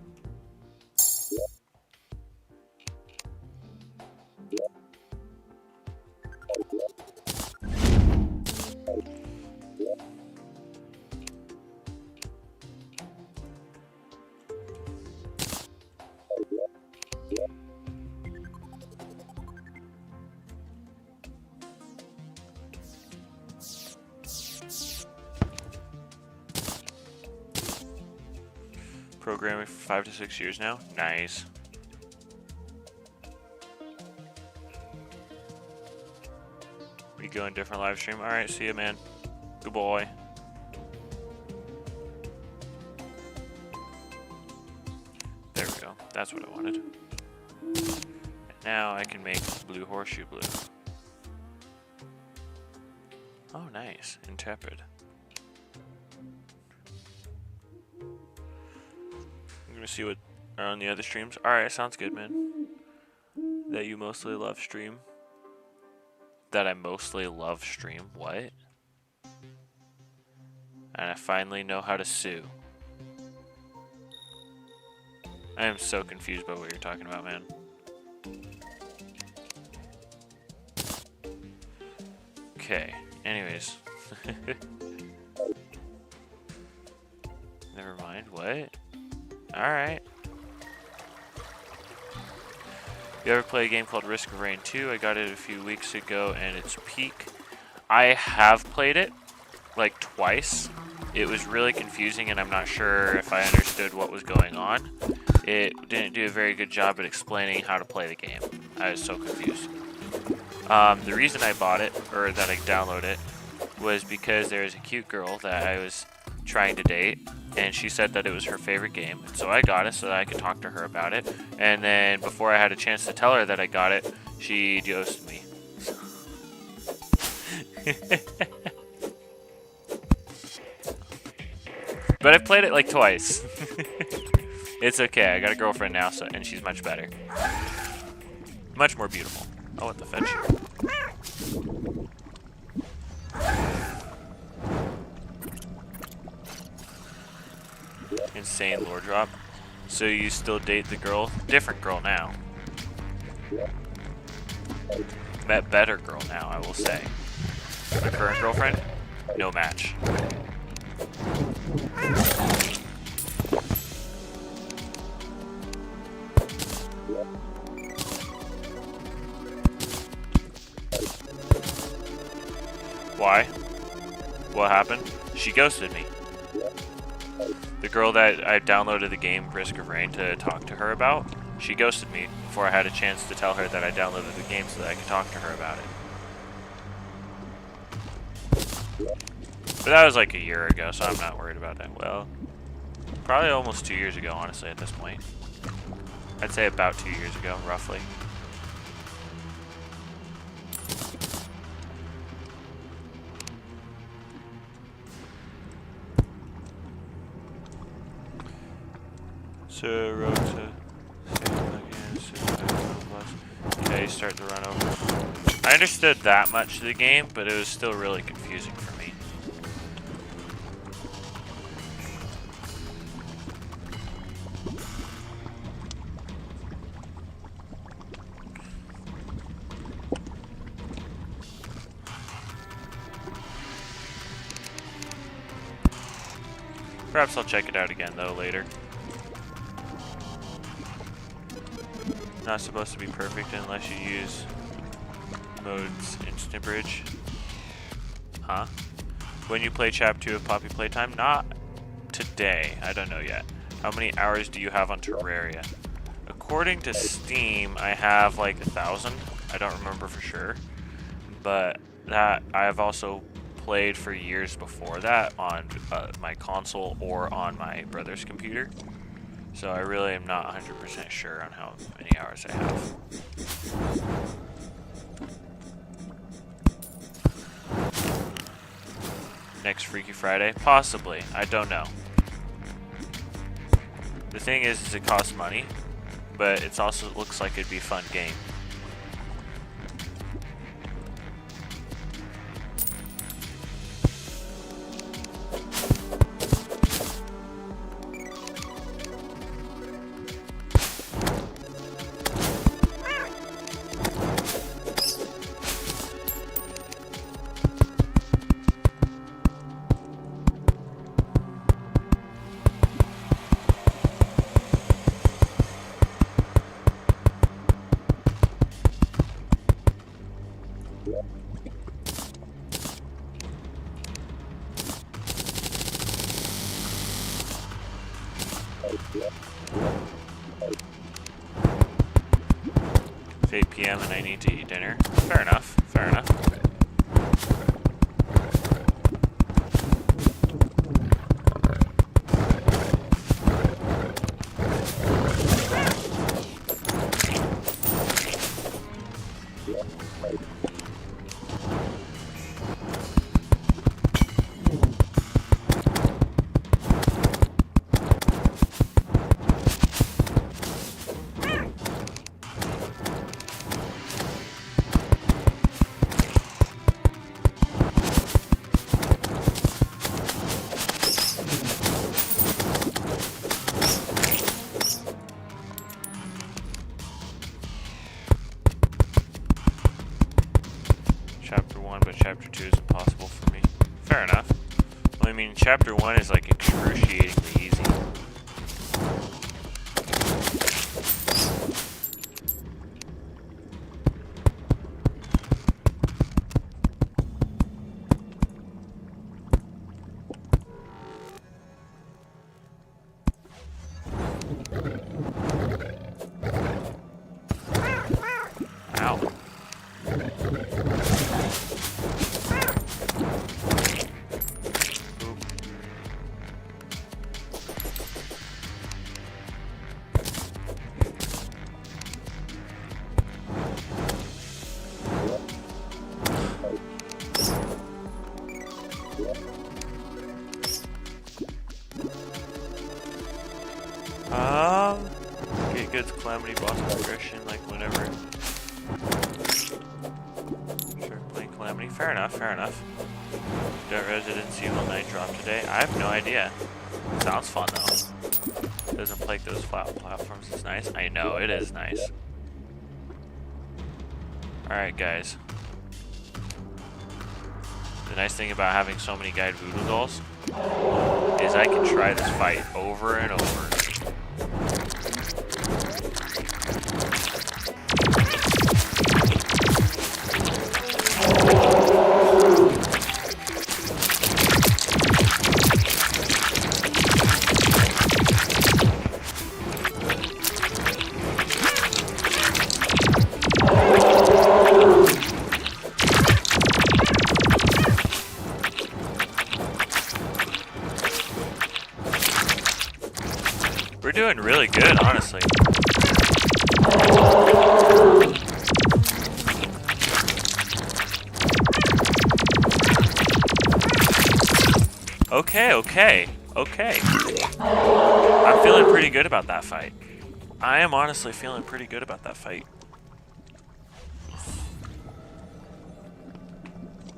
Programming for 5 to 6 years now. Nice. We go in different live stream. All right, see ya, man. Good boy. There we go. That's what I wanted. And now I can make blue horseshoe blue. Oh, nice. Intrepid. See what are on the other streams. Alright, sounds good, man. That you mostly love stream. That I mostly love stream. What? And I finally know how to sue. I am so confused by what you're talking about, man. Okay, anyways. Never mind, what? Alright. You ever play a game called Risk of Rain 2? I got it a few weeks ago and it's peak. I have played it like twice. it was really confusing, and I'm not sure if I understood what was going on. It didn't do a very good job at explaining how to play the game. I was so confused. The reason I bought it, or that I downloaded it, was because there was a cute girl that I was trying to date, and she said that it was her favorite game. So I got it so that I could talk to her about it. And then before I had a chance to tell her that I got it, she ghosted me. But I've played it like twice. It's okay. I got a girlfriend now, so and she's much better. Much more beautiful. Oh, what the fetch? Insane lore drop. So you still date the girl? Different girl now. Met better girl now, I will say. My current girlfriend? No match. Why? What happened? She ghosted me. The girl that I downloaded the game Risk of Rain to talk to her about, she ghosted me before I had a chance to tell her that I downloaded the game so that I could talk to her about it. But that was like a year ago, so I'm not worried about that. Well, probably almost 2 years ago, honestly, at this point. I'd say about 2 years ago, roughly. So, road to... Yeah, you start to run over. I understood that much of the game, but it was still really confusing for me. Perhaps I'll check it out again, though, later. Not supposed to be perfect unless you use mode's instant bridge. Huh? When you play Chapter 2 of Poppy Playtime? Not today. I don't know yet. How many hours do you have on Terraria? According to Steam, I have like 1,000. I don't remember for sure. But that I've also played for years before that on my console or on my brother's computer. So I really am not 100% sure on how many hours I have. Next Freaky Friday? Possibly. I don't know. The thing is it costs money, but it also looks like it'd be a fun game. It's 8 p.m. and I need to eat dinner. Fair enough. Fair enough. Chapter 1, but Chapter 2 is impossible for me. Fair enough. Well, I mean, Chapter 1 is like excruciatingly easy. Get good calamity boss progression, like whenever. Sure, playing calamity. Fair enough, fair enough. Dirt Residence Evil 9 dropped today. I have no idea. Sounds fun though. Doesn't play like those flat platforms is nice. I know, it is nice. Alright guys. The nice thing about having so many guide voodoo dolls is I can try this fight over and over. We're doing really good, honestly. Okay. I'm feeling pretty good about that fight. I am honestly feeling pretty good about that fight.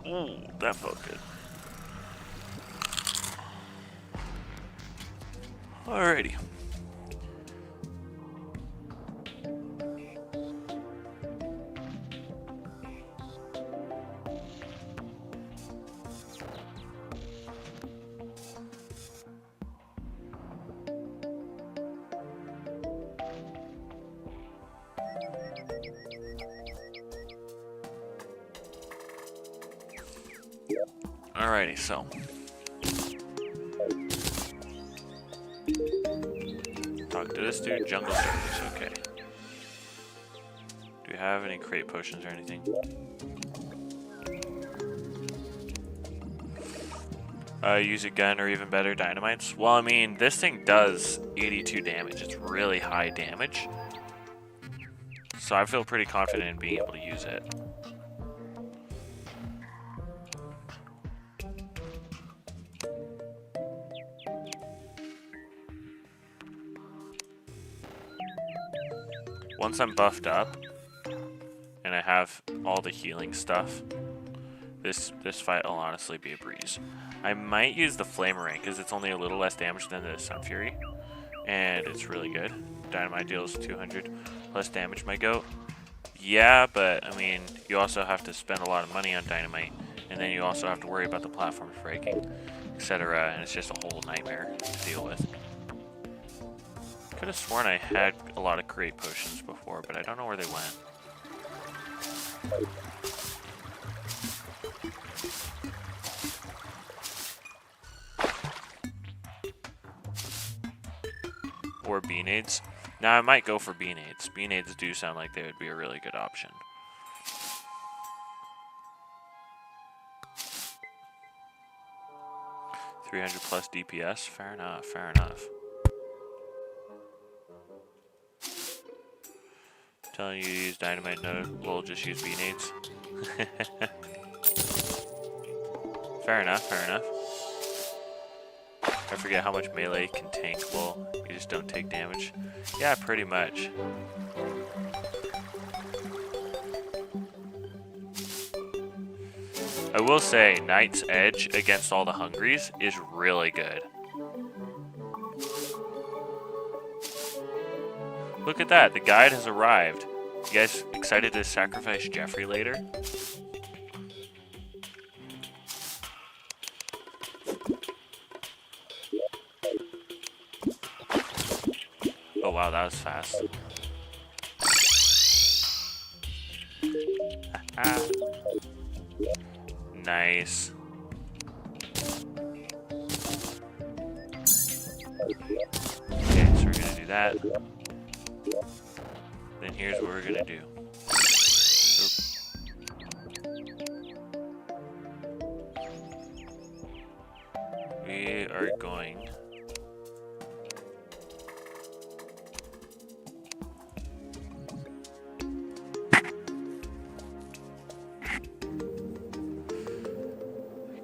Ooh, that felt good. Alrighty. Alrighty, so. Talk to this dude, jungle service, okay. Do we have any crate potions or anything? Use a gun or even better, dynamites? Well, I mean, this thing does 82 damage. It's really high damage. So I feel pretty confident in being able to use it. Once I'm buffed up and I have all the healing stuff, this fight will honestly be a breeze. I might use the Flamerang because it's only a little less damage than the Sun Fury, and it's really good. Dynamite deals 200 plus damage, my goat. Yeah, but I mean, you also have to spend a lot of money on dynamite, and then you also have to worry about the platforms breaking, etc. And it's just a whole nightmare to deal with. Could have sworn I had a lot of crate potions before, but I don't know where they went. Or beanades. Now I might go for beanades. Beanades do sound like they would be a really good option. $300 plus DPS. Fair enough. Fair enough. Telling you to use dynamite. No, we'll just use beanades. Fair enough. Fair enough. I forget how much melee can tank. Well, you just don't take damage. Yeah, pretty much. I will say, Knight's Edge against all the Hungries is really good. Look at that, the guide has arrived. You guys excited to sacrifice Jeffrey later? Oh wow, that was fast. Nice. Okay, so we're gonna do that. Then here's what we're gonna do. Oop. We are going...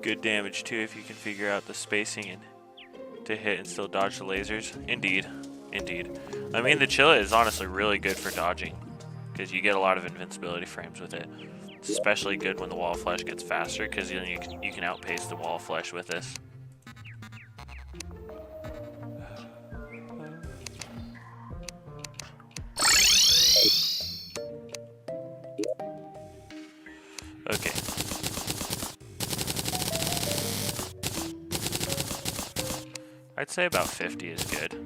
Good damage too if you can figure out the spacing and to hit and still dodge the lasers. Indeed. Indeed. I mean, the Chilla is honestly really good for dodging, because you get a lot of invincibility frames with it. It's especially good when the wall flash gets faster, because then you can outpace the wall flash with this. Okay. I'd say about 50 is good.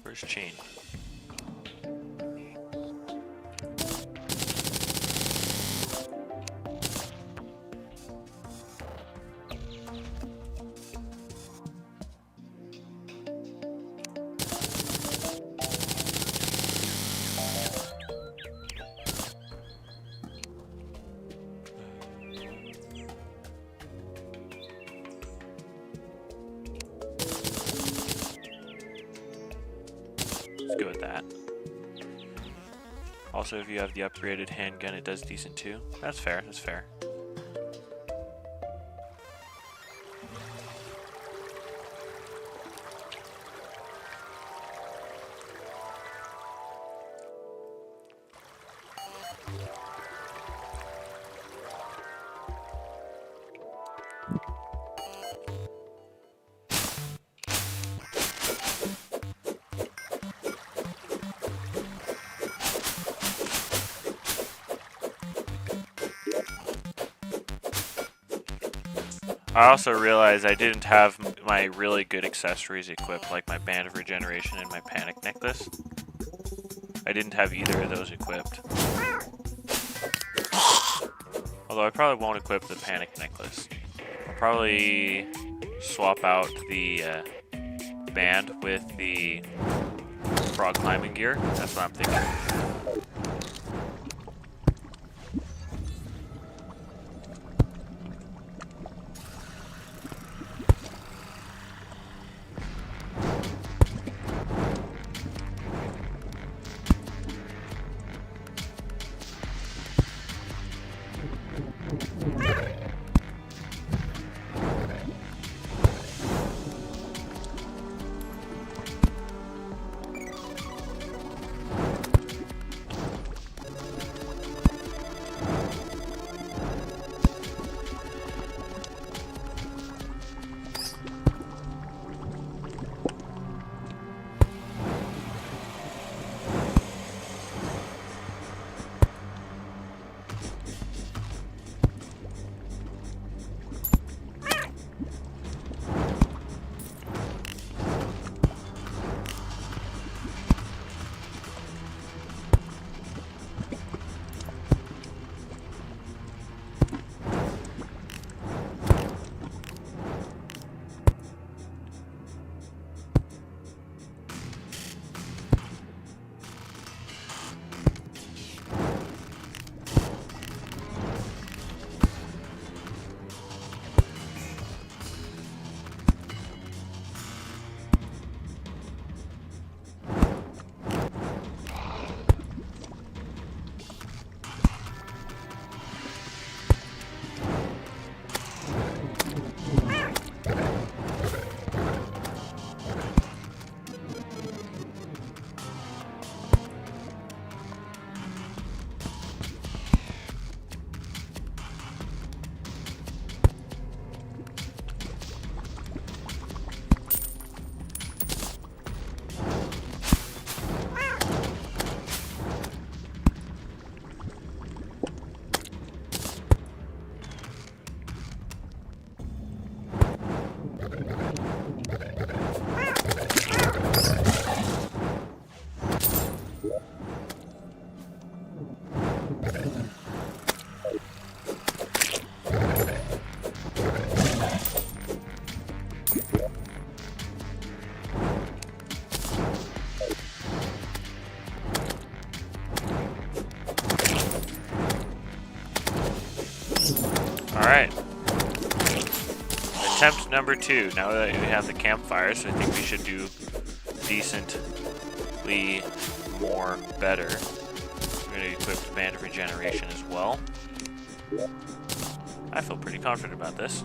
Where's Chain? Let's go with that. Also, if you have the upgraded handgun, it does decent too. That's fair, that's fair. I also realized I didn't have my really good accessories equipped, like my Band of Regeneration and my Panic Necklace. I didn't have either of those equipped. Although I probably won't equip the Panic Necklace. I'll probably swap out the band with the frog climbing gear. That's what I'm thinking. Alright. Attempt number 2. Now that we have the campfire, so I think we should do decently more better. We're going to equip Band of Regeneration as well. I feel pretty confident about this.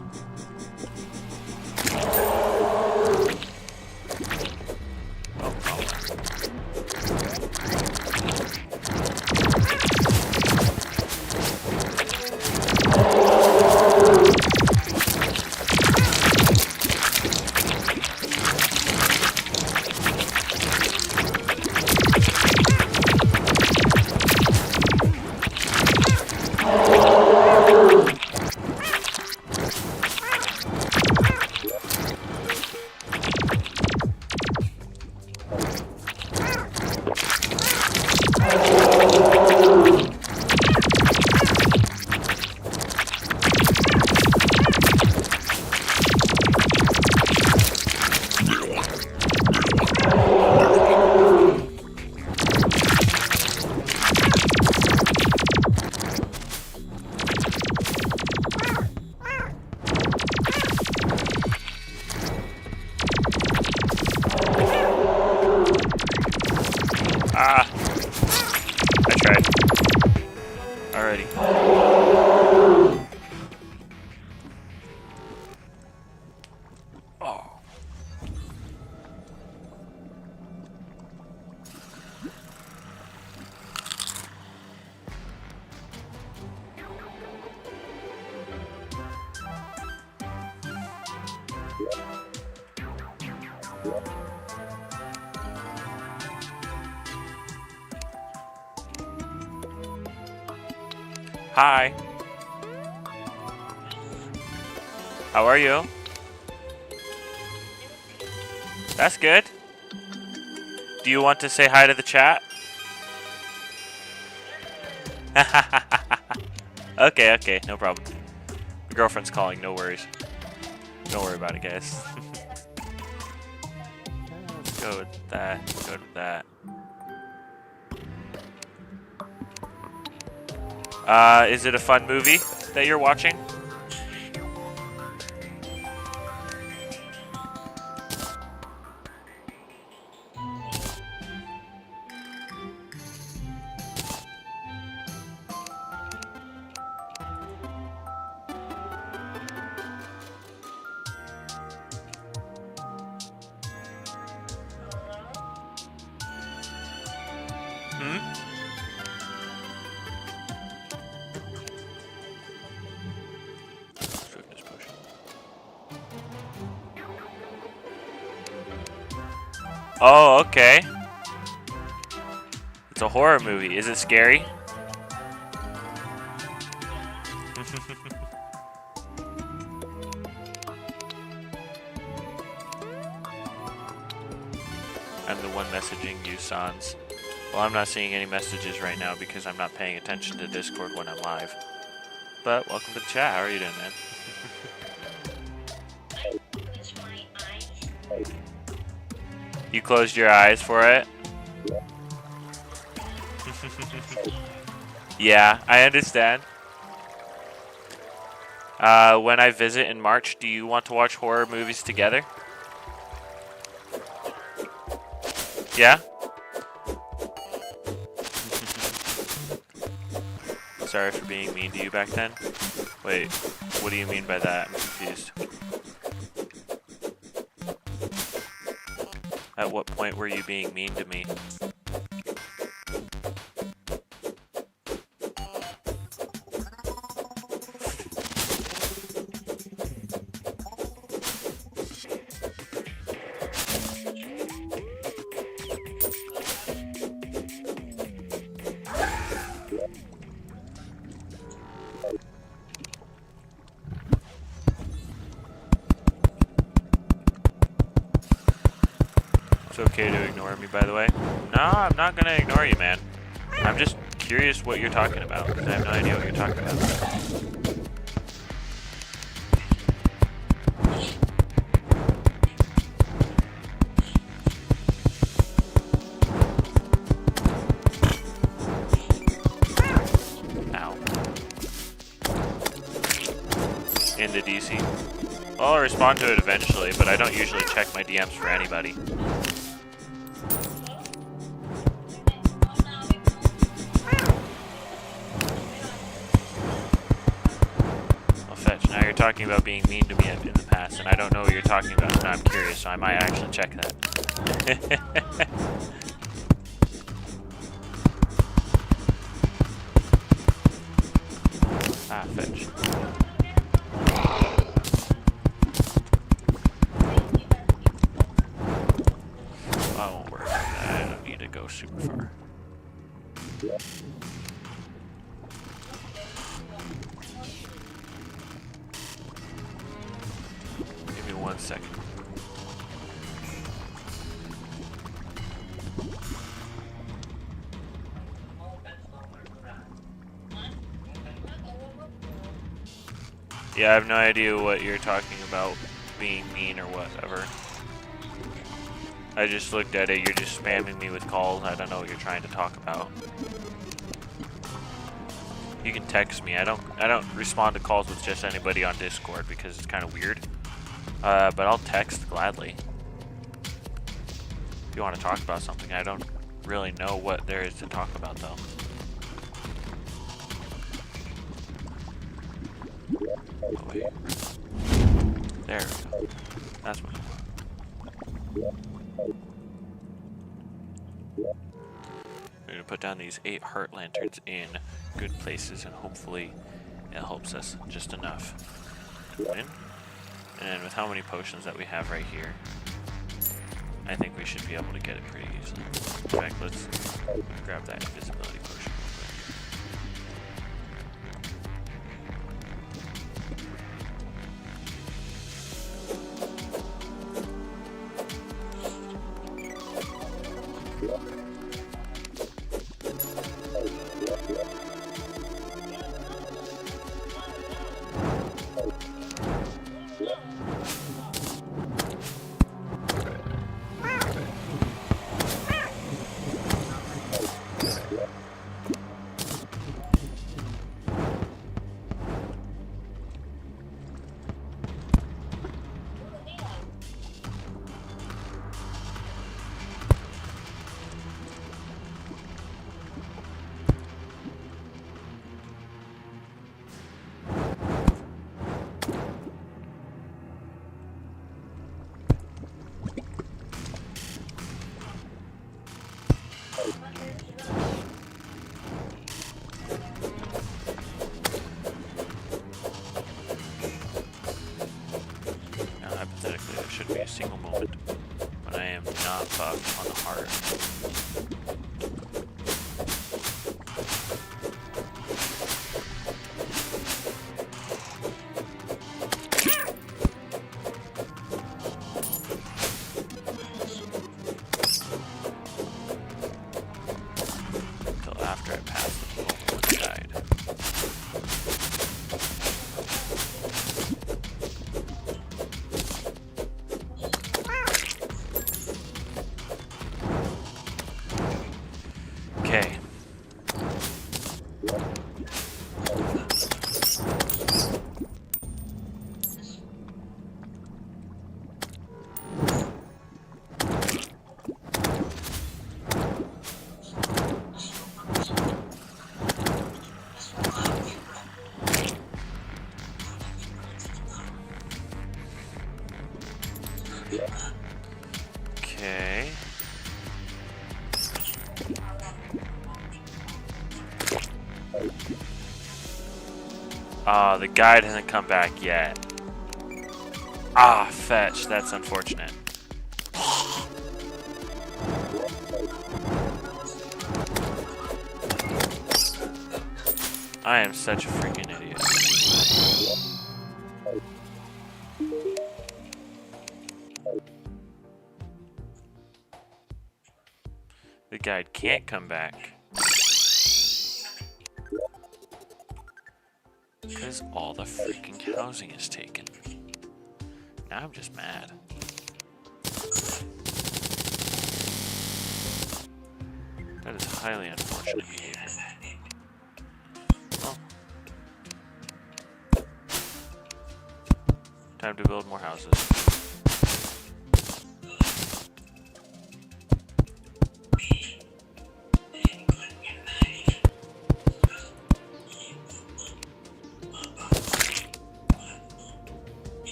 Ah! I tried. Alrighty. Oh. Hi. How are you? That's good. Do you want to say hi to the chat? Okay, no problem. Your girlfriend's calling, no worries. Don't worry about it, guys. Let's go with that. Let's go with that. Is it a fun movie that you're watching? Oh, okay. It's a horror movie. Is it scary? I'm the one messaging you, Sans. Well, I'm not seeing any messages right now because I'm not paying attention to Discord when I'm live. But welcome to the chat. How are you doing, man? You closed your eyes for it? Yeah, I understand. When I visit in March, do you want to watch horror movies together? Yeah? Sorry for being mean to you back then. Wait, what do you mean by that? I'm confused. At what point were you being mean to me? It's okay to ignore me, by the way. No, I'm not gonna ignore you, man. I'm just curious what you're talking about, because I have no idea what you're talking about. Ow. in the DC. Well, I'll respond to it eventually, but I don't usually check my DMs for anybody. Well, Fetch, now you're talking about being mean to me in the past, and I don't know what you're talking about, so I'm curious, so I might actually check that. Ah, Fetch. I won't worry about that. I don't need to go super far. Give me 1 second. Yeah, I have no idea what you're talking about being mean or whatever. I just looked at it, you're just spamming me with calls, I don't know what you're trying to talk about. You can text me, I don't respond to calls with just anybody on Discord because it's kind of weird. But I'll text gladly. If you want to talk about something, I don't really know what there is to talk about though. Oh, wait. There we go. That's what I want. We're going to put down these 8 heart lanterns in good places, and hopefully it helps us just enough to win. And with how many potions that we have right here, I think we should be able to get it pretty easily. In fact, let's grab that invisibility potion. Hypothetically, there should be a single moment when I am not buffed on the heart. Until after I pass the moment when I died. Okay. Okay. The guide hasn't come back yet. Ah, fetch. That's unfortunate. I am such a freaking idiot. The guide can't come back. Because all the freaking housing is taken. Now I'm just mad. That is highly unfortunate behavior. Oh. Time to build more houses.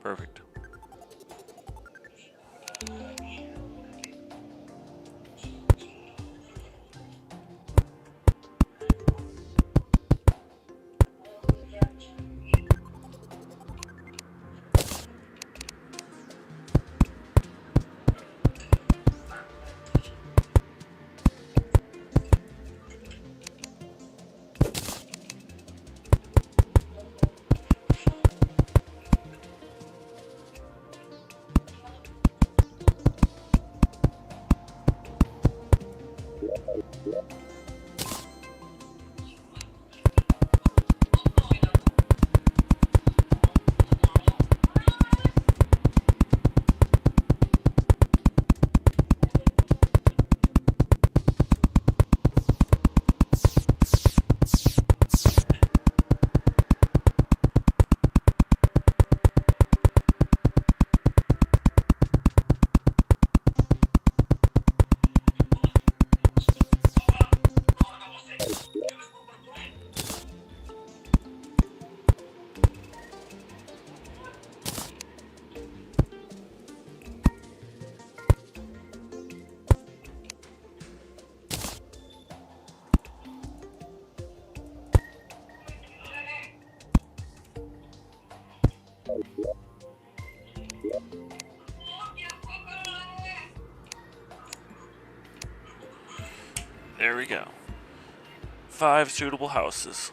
Perfect. There we go. 5 suitable houses.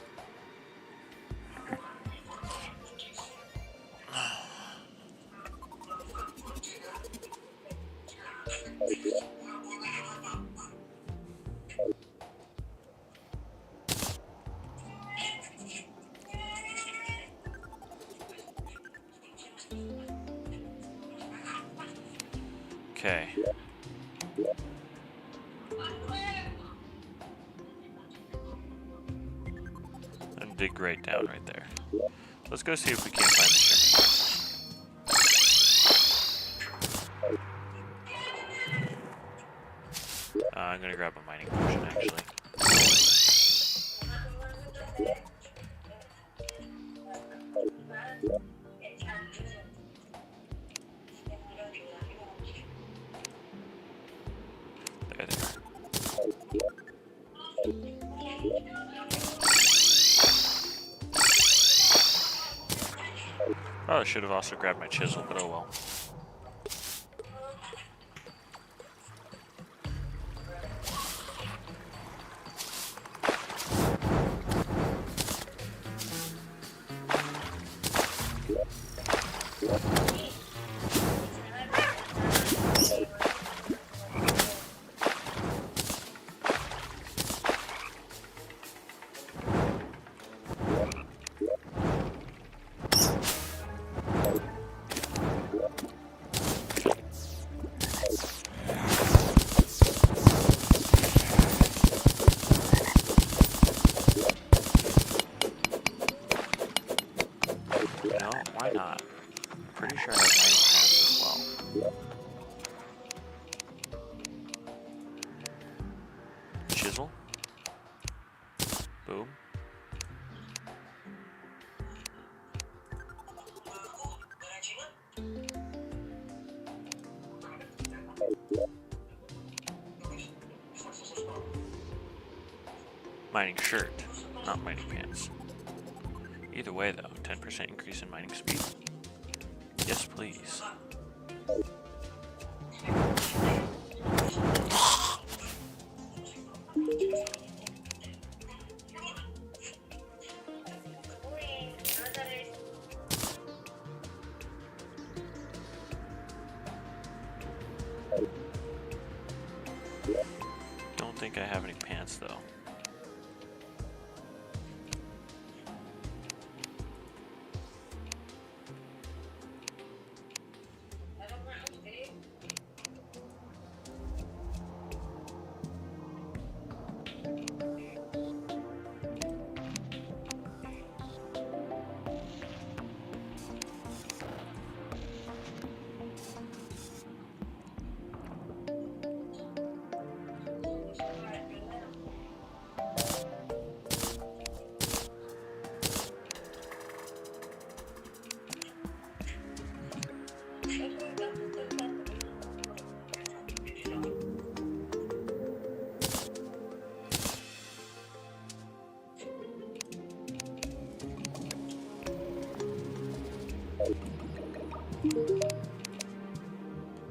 Okay. And dig right down right there. Let's go see if we can't find the ship. I'm gonna grab a mining potion actually. There they are. Oh, I should have also grabbed my chisel, but oh well. Boom. Mining shirt, not mining pants. Either way though, 10% increase in mining speed. Yes, please. Don't think I have any pants though.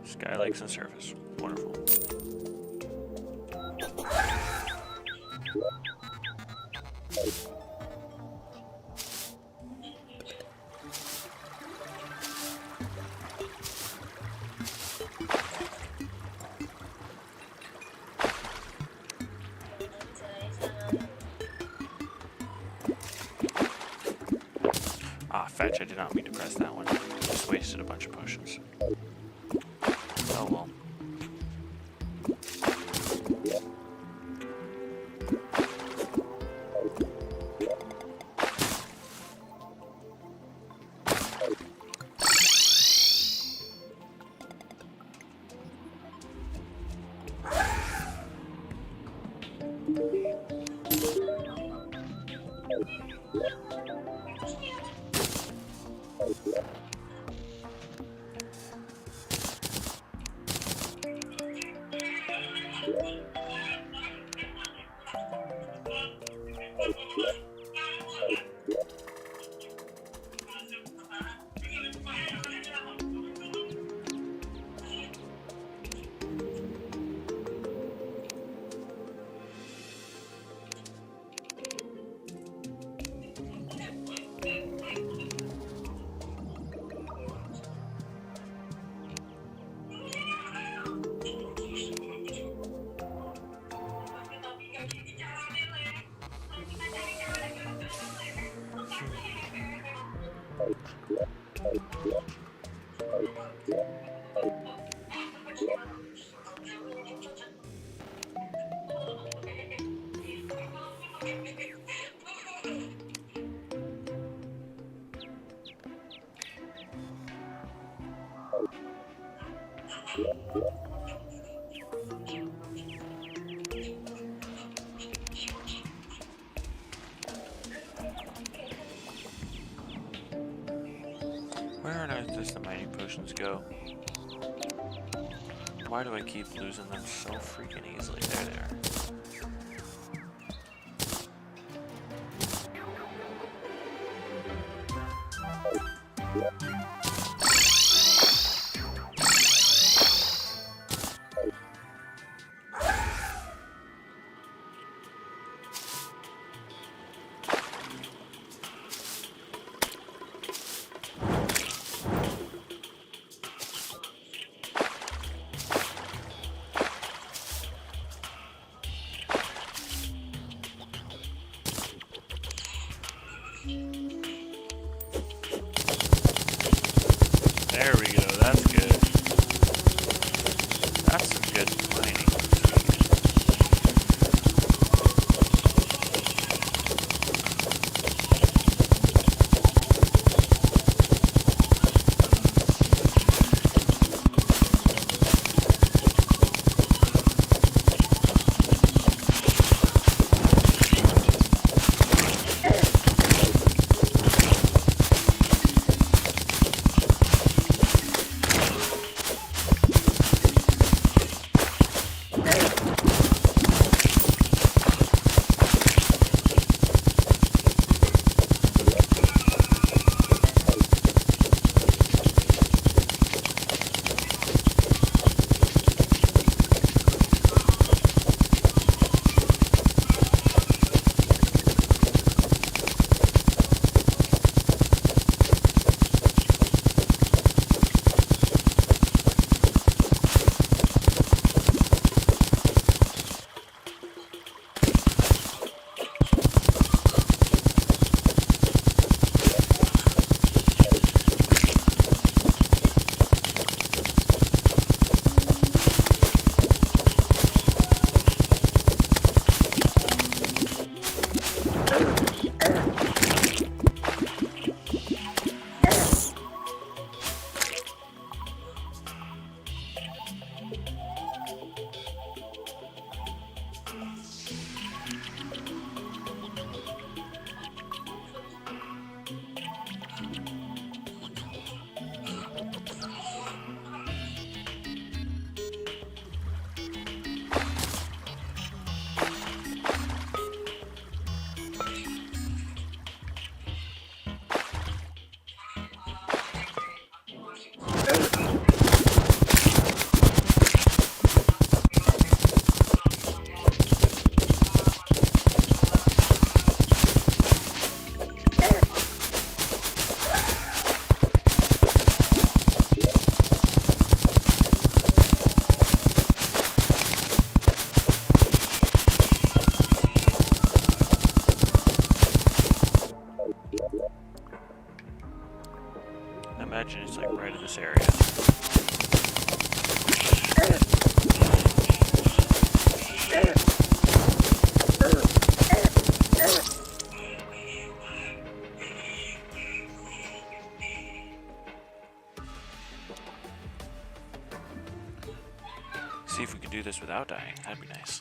Sky, lakes, and surface. Wonderful. Ah, fetch, I did not mean to press that one. Just wasted a bunch of potions. Oh well. Where on earth does the mining potions go? Why do I keep losing them so freaking easily? There they are. There we go, that's good. That's some good mining. this area. See if we can do this without dying. That'd be nice.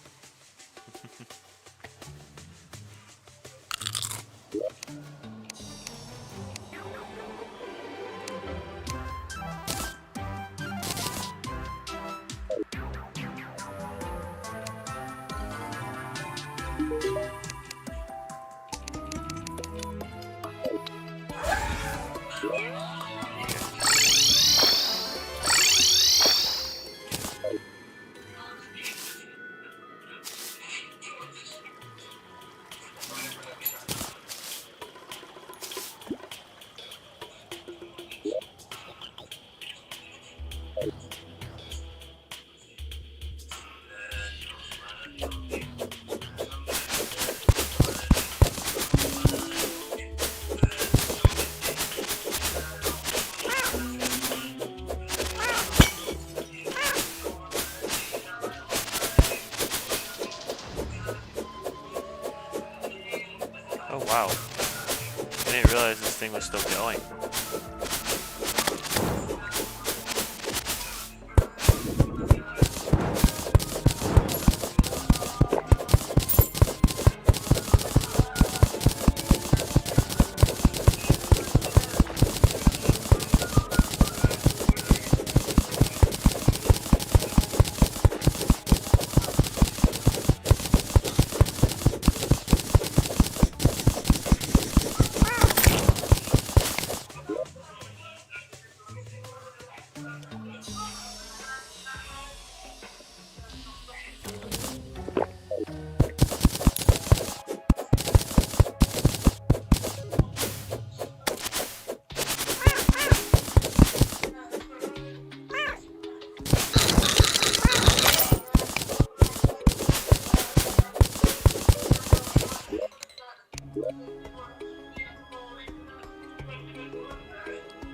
Oh wow, I didn't realize this thing was still going.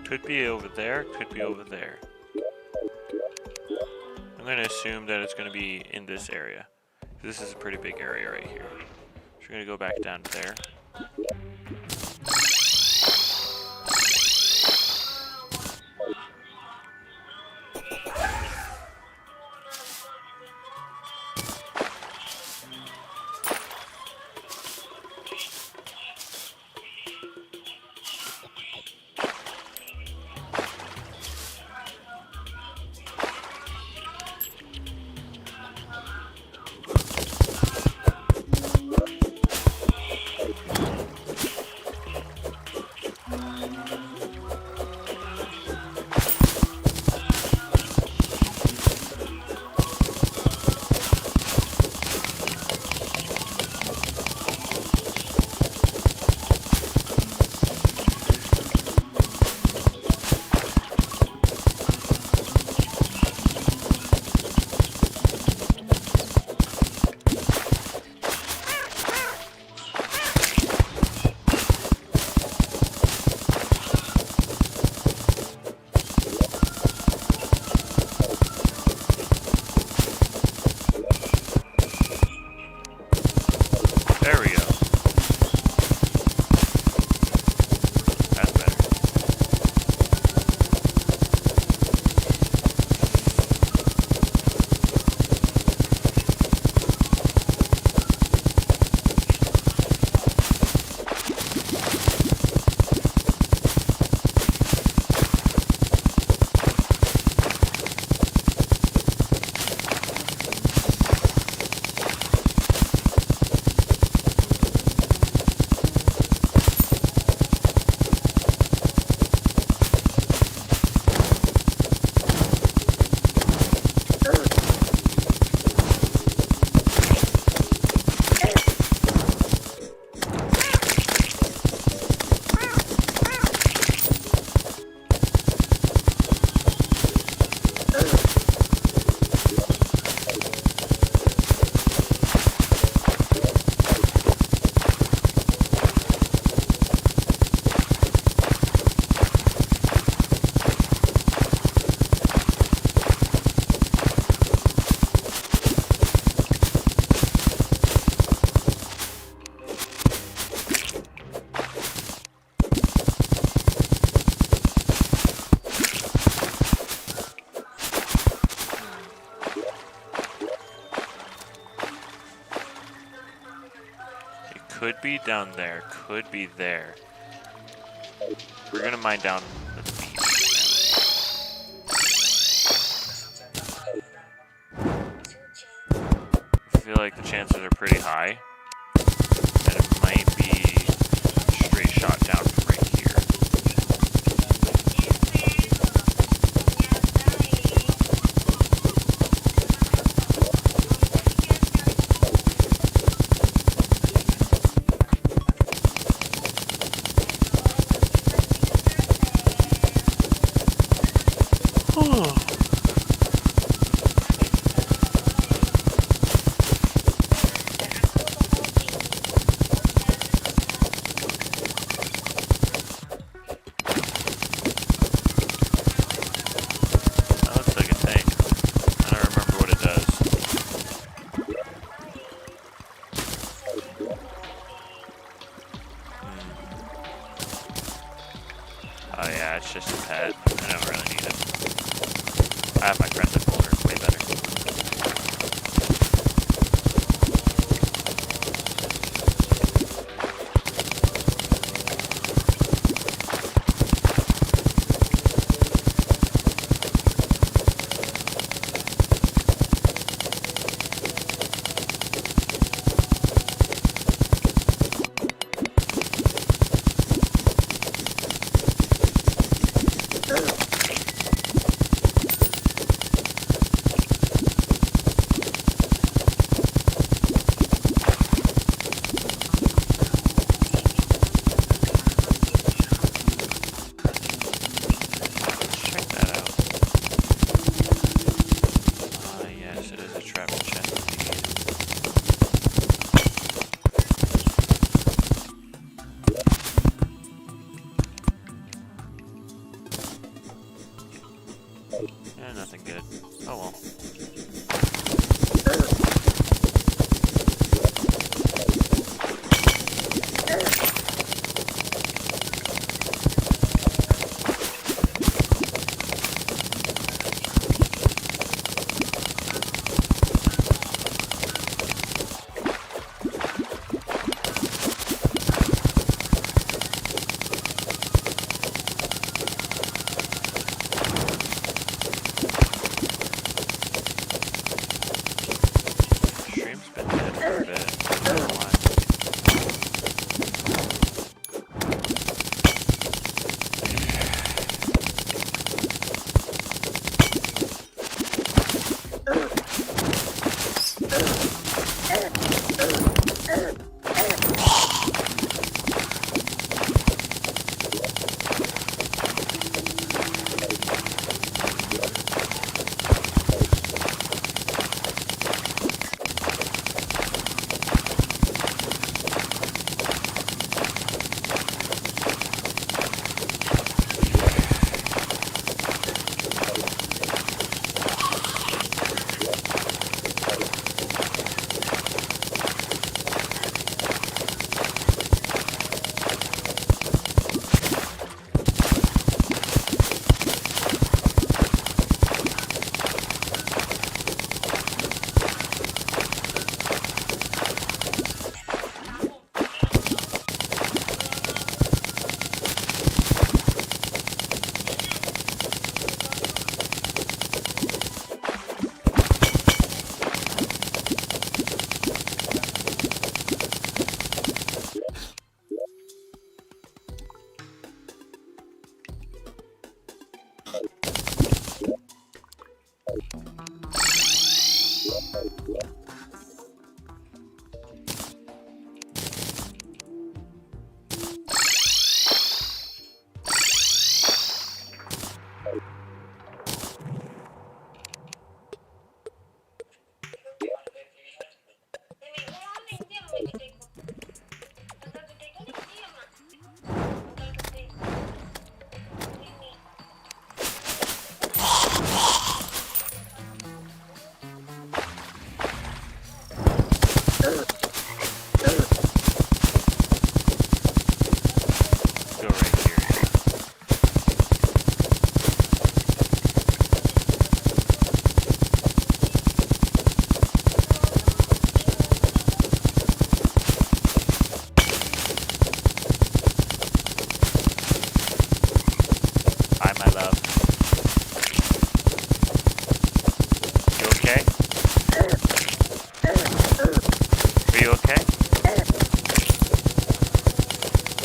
Could be over there, could be over there. I'm going to assume that it's going to be in this area. This is a pretty big area right here. So we're going to go back down to there. There we go. That's better. Could be down there. Could be there. We're gonna mine down the beach. I feel like the chances are pretty high. And it might be a straight shot down from right here. Oh yeah, it's just a pet. I don't really need it. I have my friends at Boulder, way better.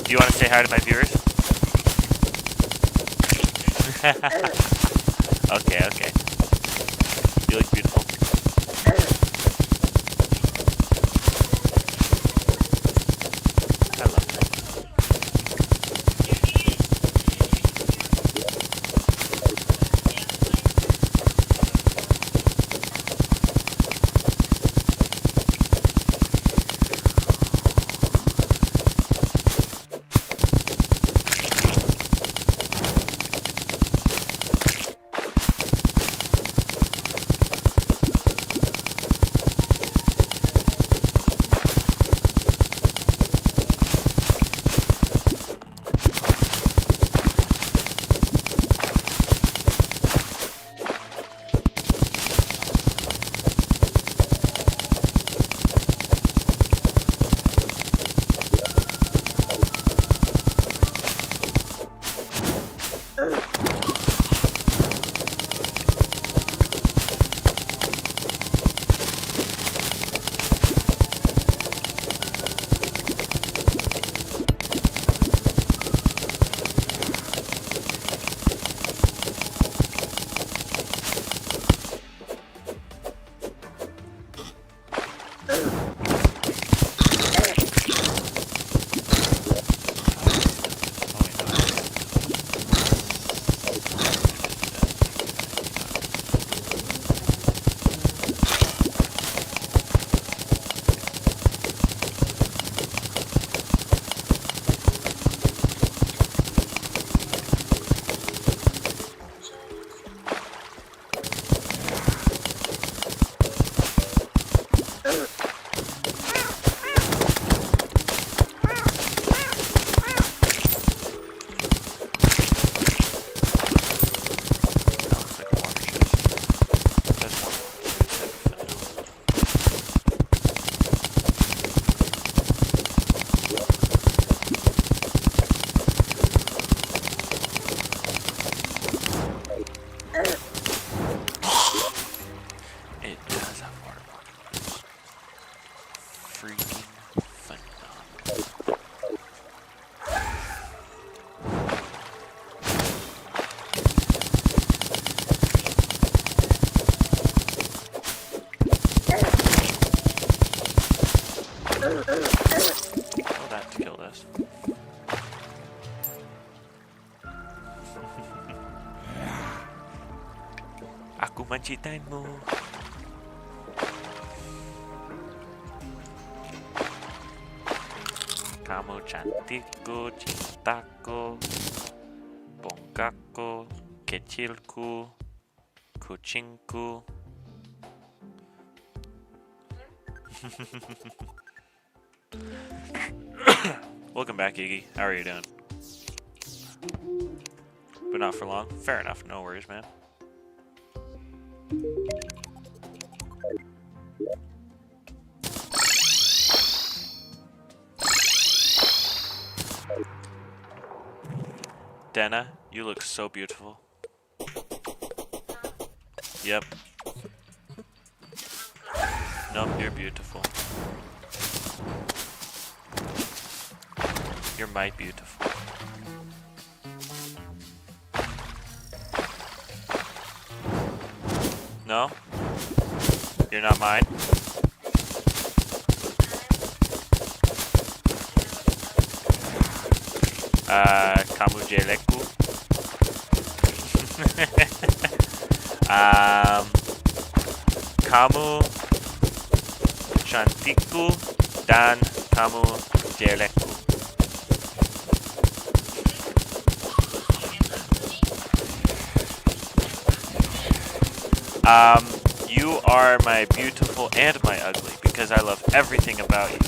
Do you want to say hi to my viewers? Okay, okay. You look beautiful. I love that. Aku mencintaimu. Kamu cantikku, cintaku, bongkakku, kecilku, kucingku. Welcome back, Iggy. How are you doing? But not for long. Fair enough. No worries, man. Dana, you look so beautiful. Yep. Nope, you're beautiful. You're my beautiful. No? You're not mine? Kamu jelekku. Kamu cantikku dan kamu jelekku. You are my beautiful and my ugly because I love everything about you.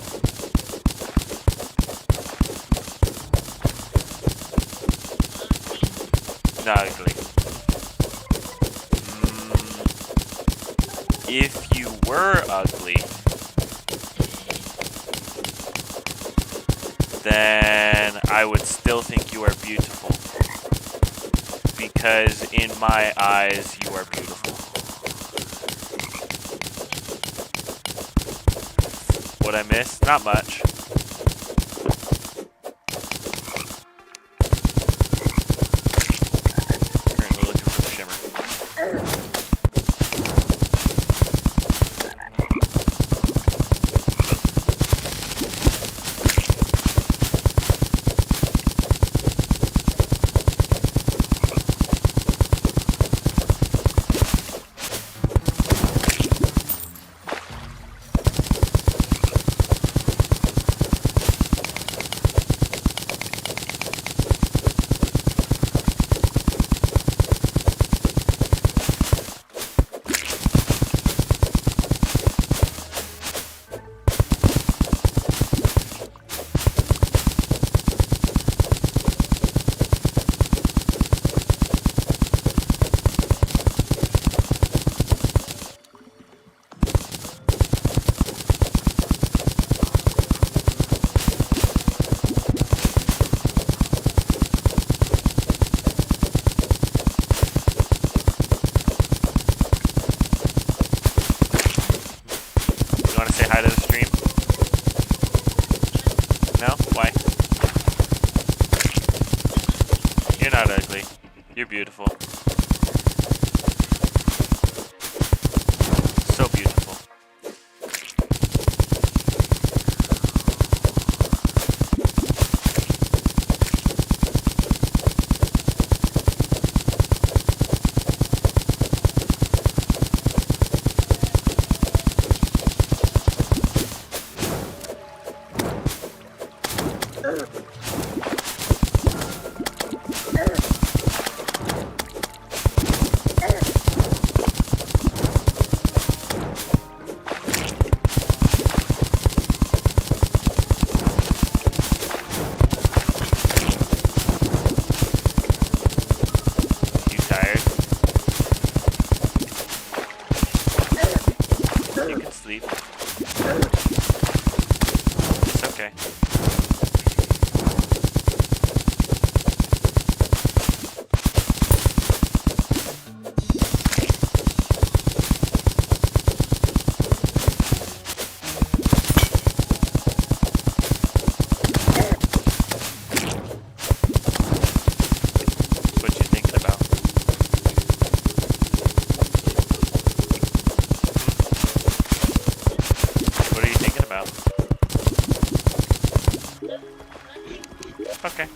Not ugly. If you were ugly, then I would still think you are beautiful. Because in my eyes, you are beautiful. What I missed? Not much. No? Why? You're not ugly. You're beautiful. So beautiful. You tired? You can sleep. It's okay. What you thinking about? What are you thinking about? Okay.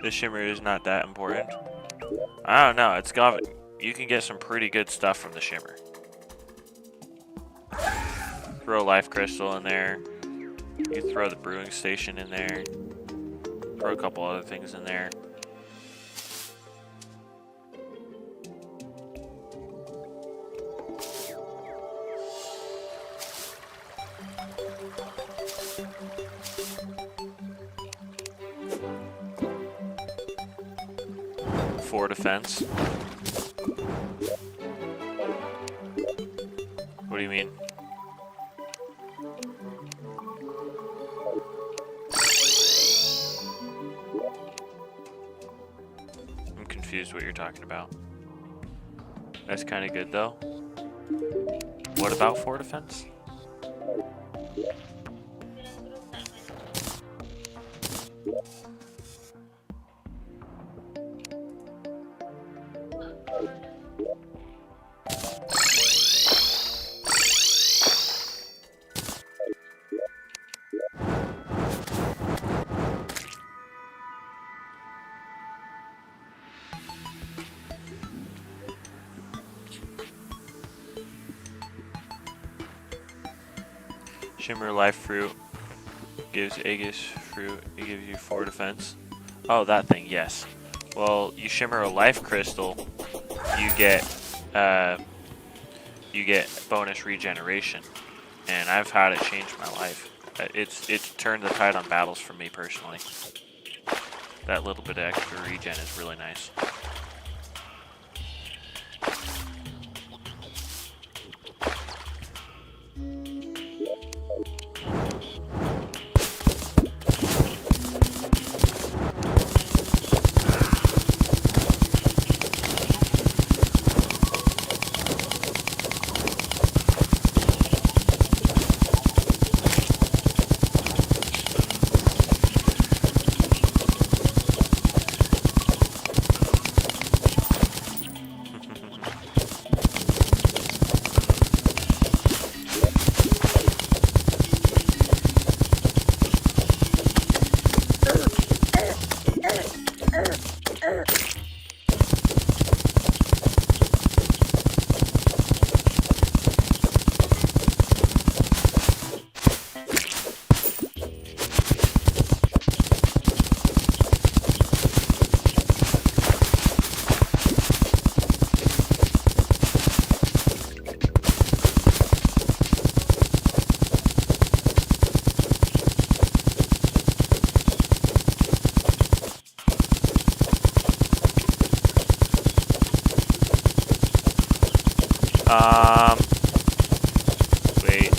The shimmer is not that important. I don't know. It's got. You can get some pretty good stuff from the shimmer. Throw a life crystal in there. You throw the brewing station in there. Throw a couple other things in there. For defense. What do you mean? I'm confused what you're talking about. That's kind of good though. What about for defense? Shimmer life fruit gives Aegis fruit. It gives you 4 defense. Oh, that thing, yes. Well, you shimmer a life crystal, you get bonus regeneration, and I've had it change my life. It's turned the tide on battles for me personally. That little bit of extra regen is really nice. Wait.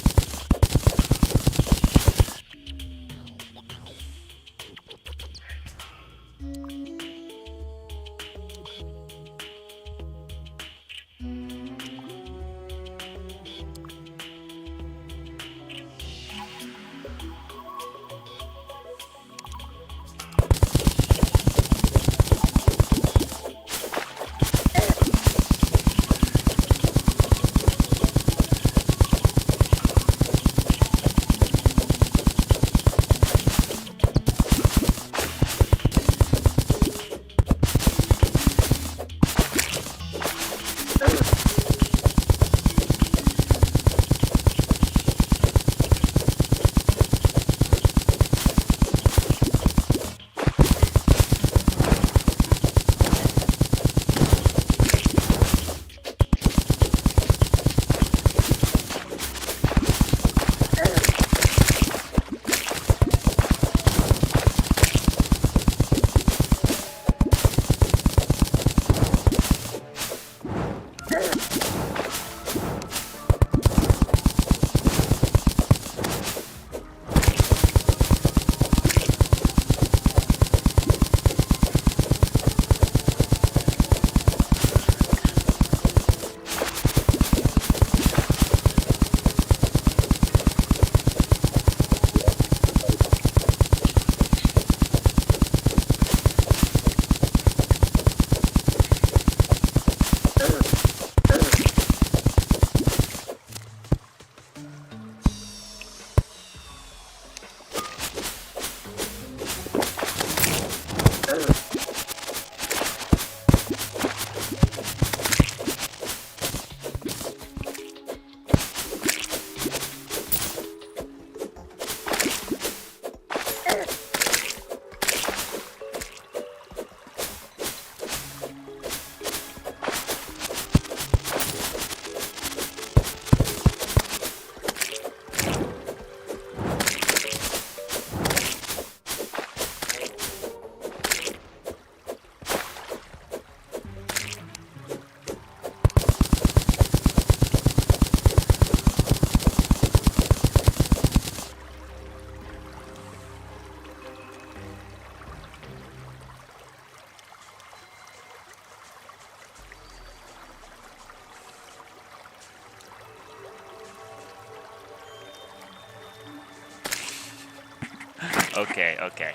Okay, okay.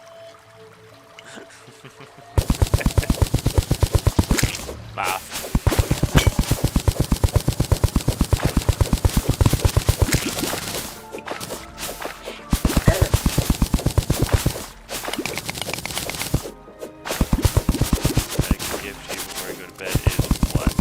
Laugh. That gift you before I go to bed is what?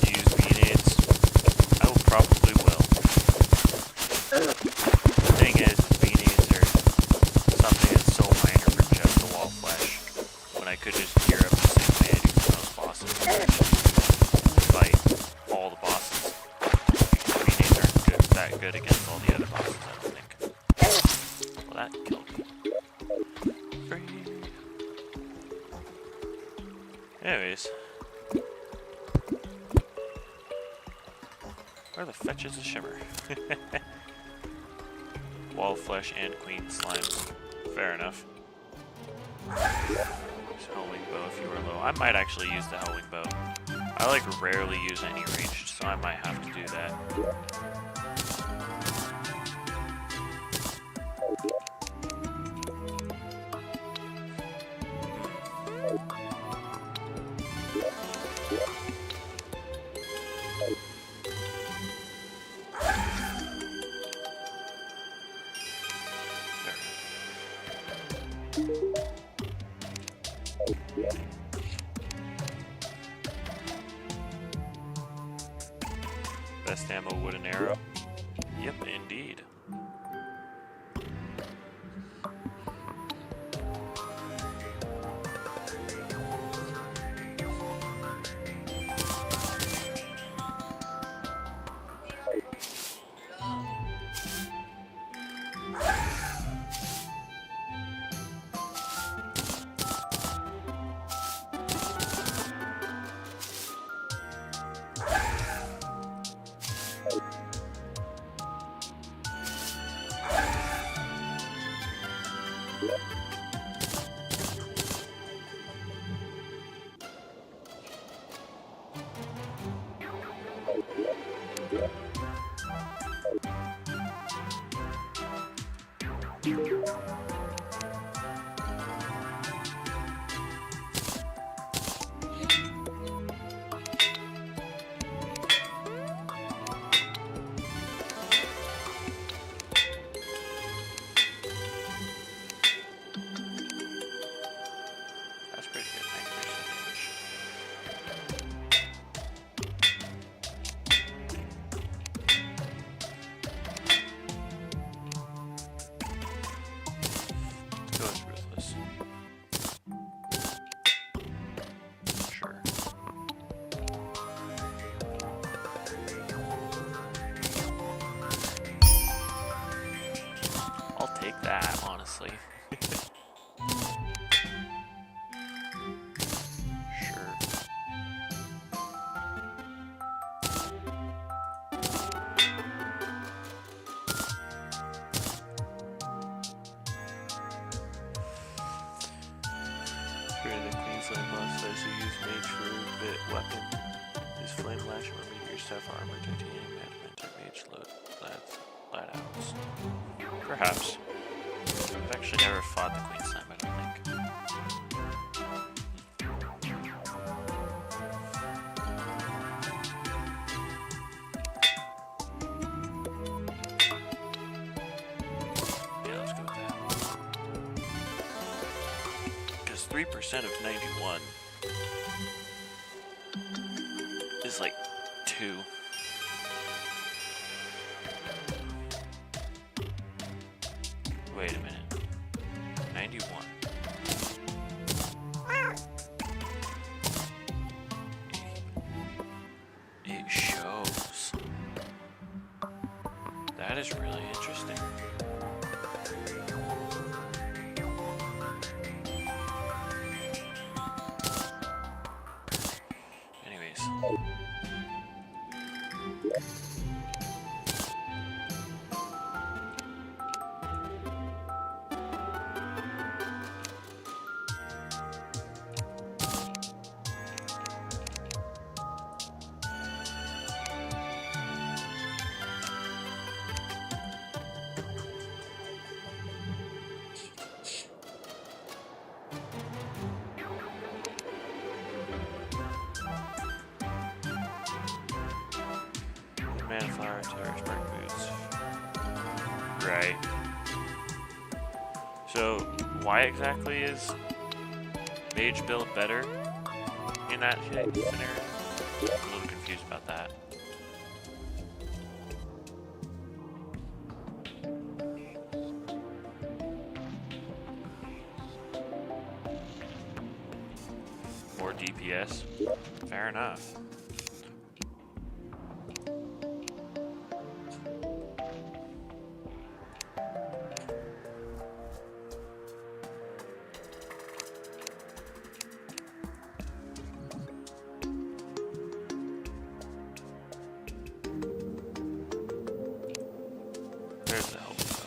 Use bee-nades? I will probably will. The thing is, bee-nades are something that's so minor for just the wall flesh, when I could just gear up the same way I do for most bosses and fight all the bosses. Bee-nades aren't that good against all the other bosses, I don't think. Well, that killed me. Free. Anyways. Where the fetch is the shimmer? Wall flesh and queen slime. Fair enough. Use Hellwing bow if you are low. I might actually use the Hellwing bow. I like rarely use any ranged, so I might have to do that. Best ammo, wooden arrow. That's pretty good. 90% damage. Go with Ruthless. Sure. I'll take that, honestly. Sure. Created the Queen Flame monster to use mage for a bit weapon. His flame lash will meteor staff armor, titanium management, or mage load outs. Perhaps. I've actually never fought the Queen Slime, I don't think. Yeah, let's go with that. Because 3% of 91 is like 2. Wait a minute. 91. It shows. That is really interesting. Anyways. Manflower, Terraria, Spark Boots. Right. So, why exactly is Mage build better in that scenario? I'm a little confused about that. More DPS? Fair enough. There's the help, though.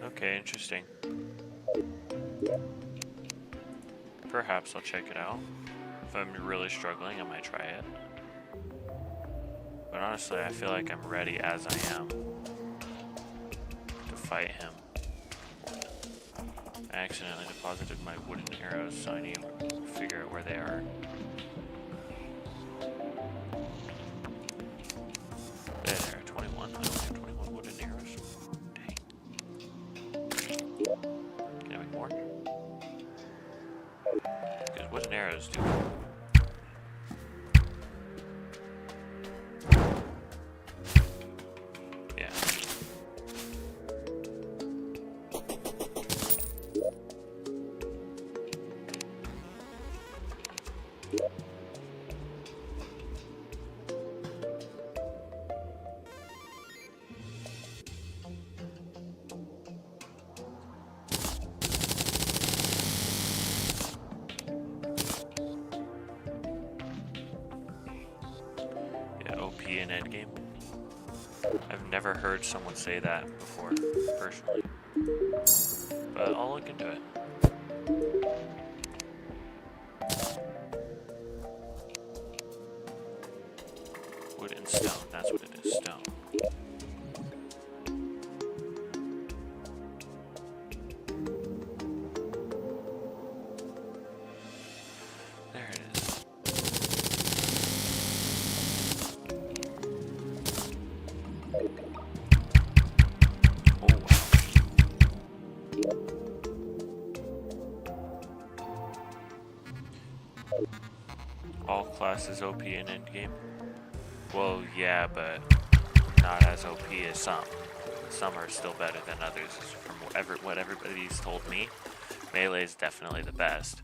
Okay, interesting. Perhaps I'll check it out. If I'm really struggling, I might try it. But honestly, I feel like I'm ready as I am to fight him. I accidentally deposited my wooden arrows, so I need to figure out where they are. There, 21. I only have 21 wooden arrows. Dang. Can I make more? Because wooden arrows do. Yeah. in endgame. I've never heard someone say that before, personally. But I'll look into it. Wood and stone, that's what it is, stone. There it is. Oh wow. All classes OP in endgame? Well, yeah, but not as OP as some. Some are still better than others. From what everybody's told me, melee is definitely the best,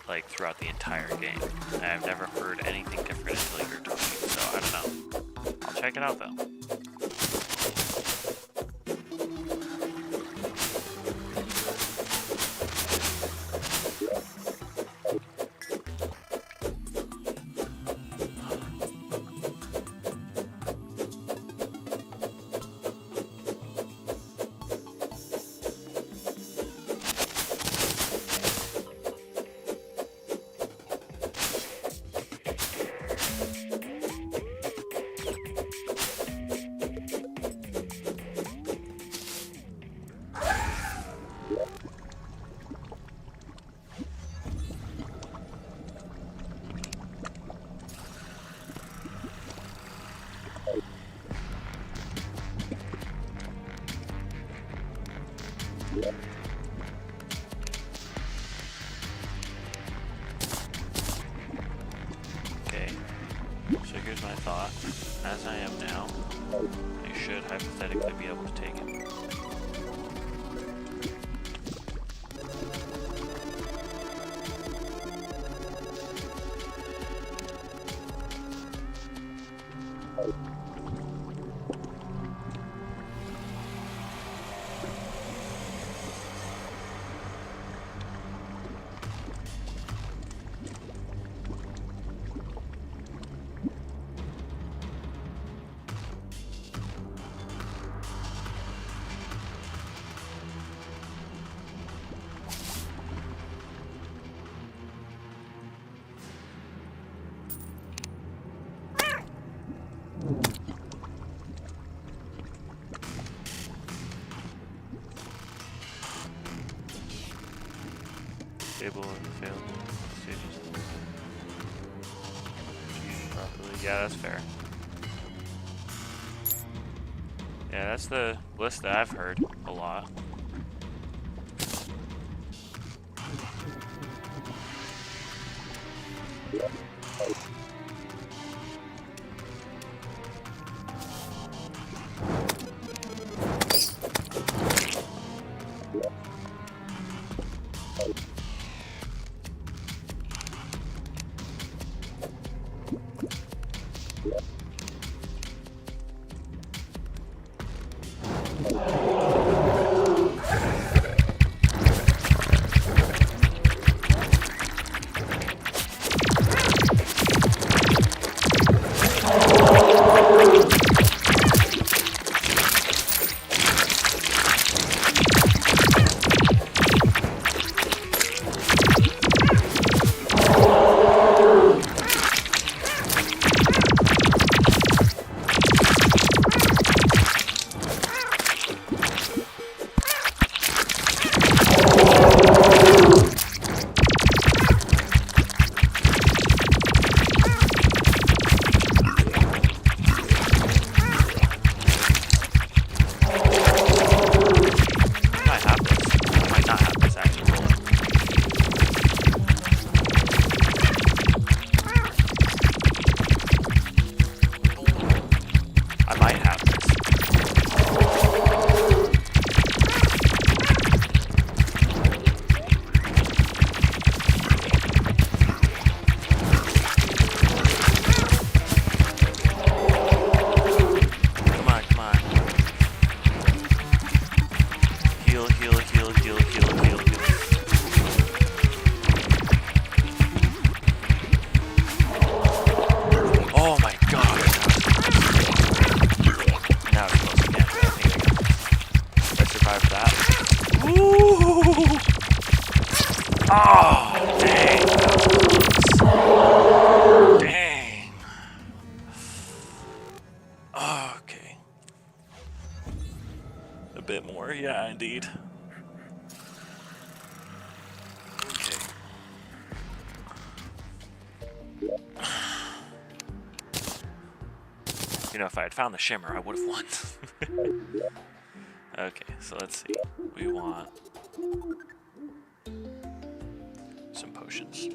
like throughout the entire game. And I've never heard anything different until you're talking, so I don't know. I'll check it out though. Okay, so here's my thought. As I am now, I should hypothetically be able to take it. Stable and available stages. Used properly. Yeah, that's fair. Yeah, that's the list that I've heard a lot. that. Ooh! Oh, dang. Dang. Okay. A bit more, yeah, indeed. Okay. You know, if I had found the shimmer, I would have won. Okay, so let's see. We want some potions.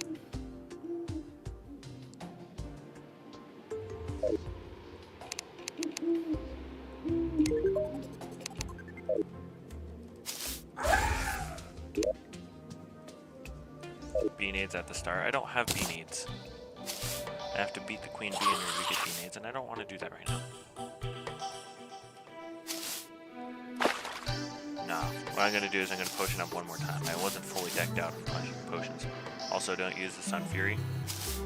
Bee nades at the start. I don't have bee nades. I have to beat the queen bee and then we get bee nades, and I don't want to do that right now. No. What I'm going to do is I'm going to potion up one more time. I wasn't fully decked out of potions. Also, don't use the Sun Fury.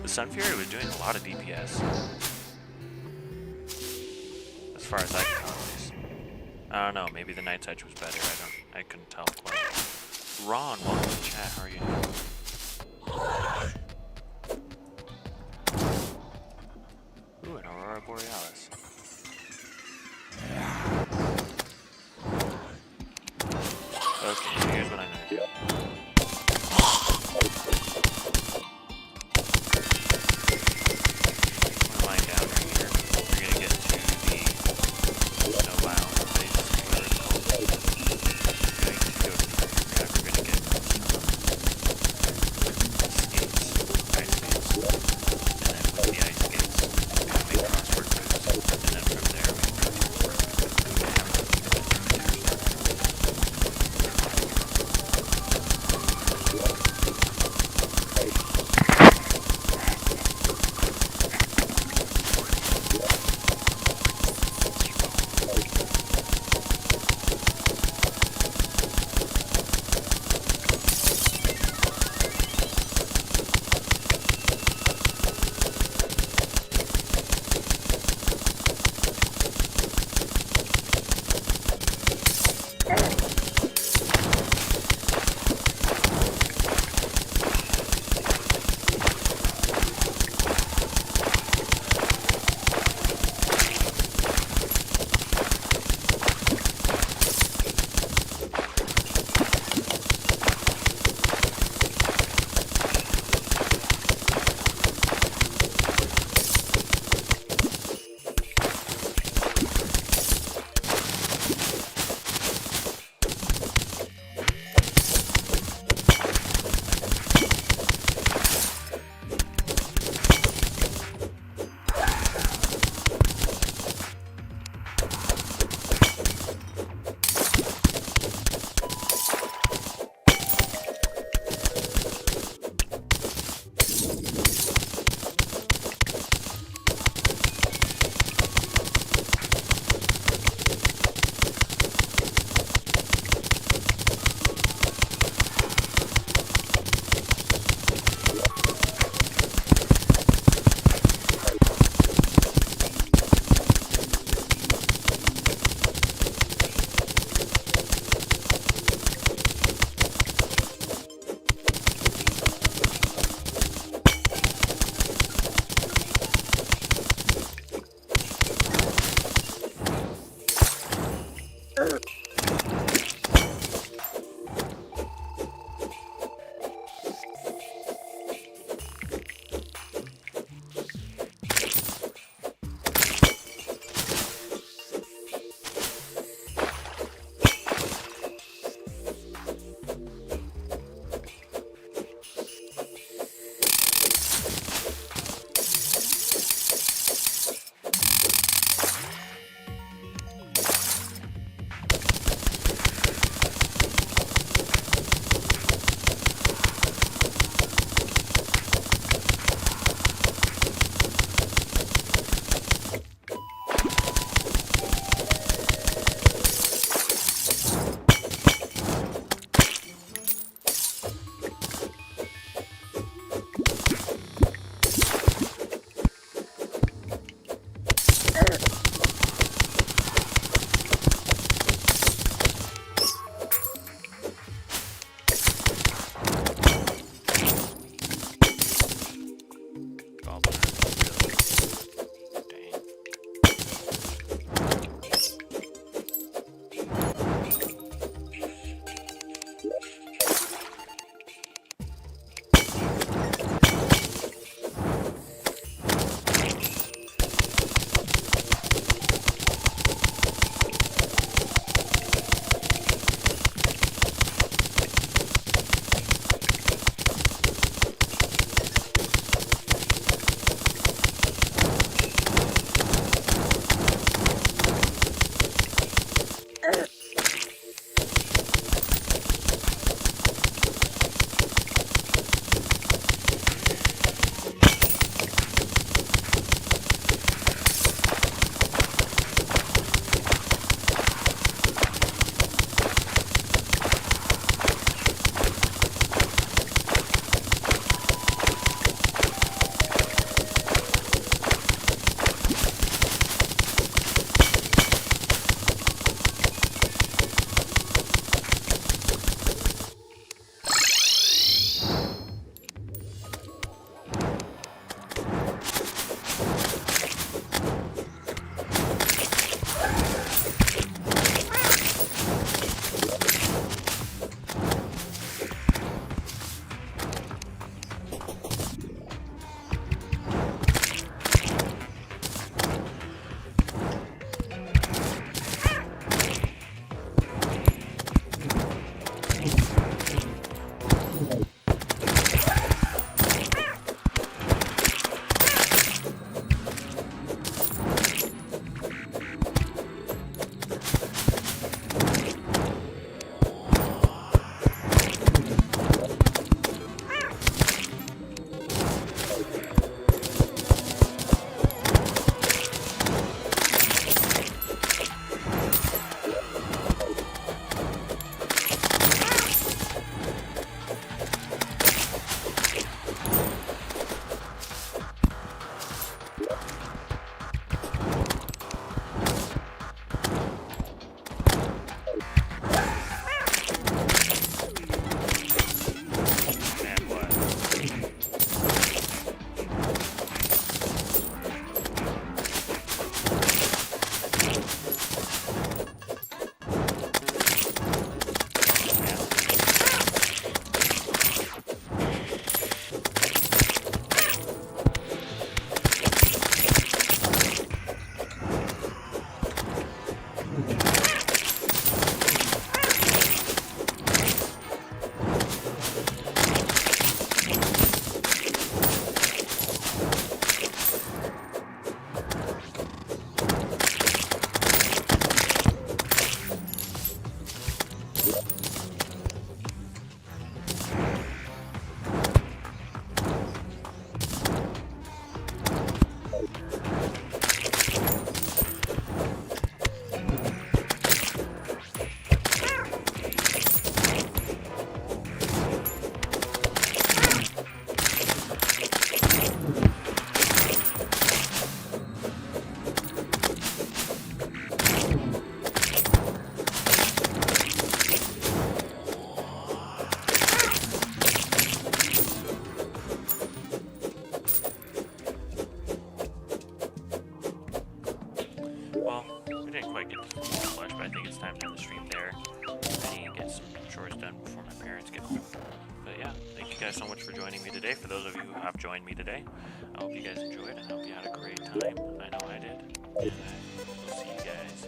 The Sun Fury was doing a lot of DPS. As far as I can tell, at least. I don't know. Maybe the Night's Edge was better. I couldn't tell quite. Ron, welcome to chat. How are you doing? Ooh, an Aurora Borealis. Okay, so here's what I'm gonna do. I'm gonna line down right here. We're gonna get to the snow biome place, whatever it's called. We're going to go to the underground. We're gonna get skates, ice skates. And then with the ice skates, we're gonna make crossword boots. And then from there, we can go to the work. Well, we didn't quite get to the full flesh, but I think it's time to end the stream there. I need to get some chores done before my parents get home. But yeah, thank you guys so much for joining me today. For those of you who have joined me today, I hope you guys enjoyed and I hope you had a great time. I know I did. And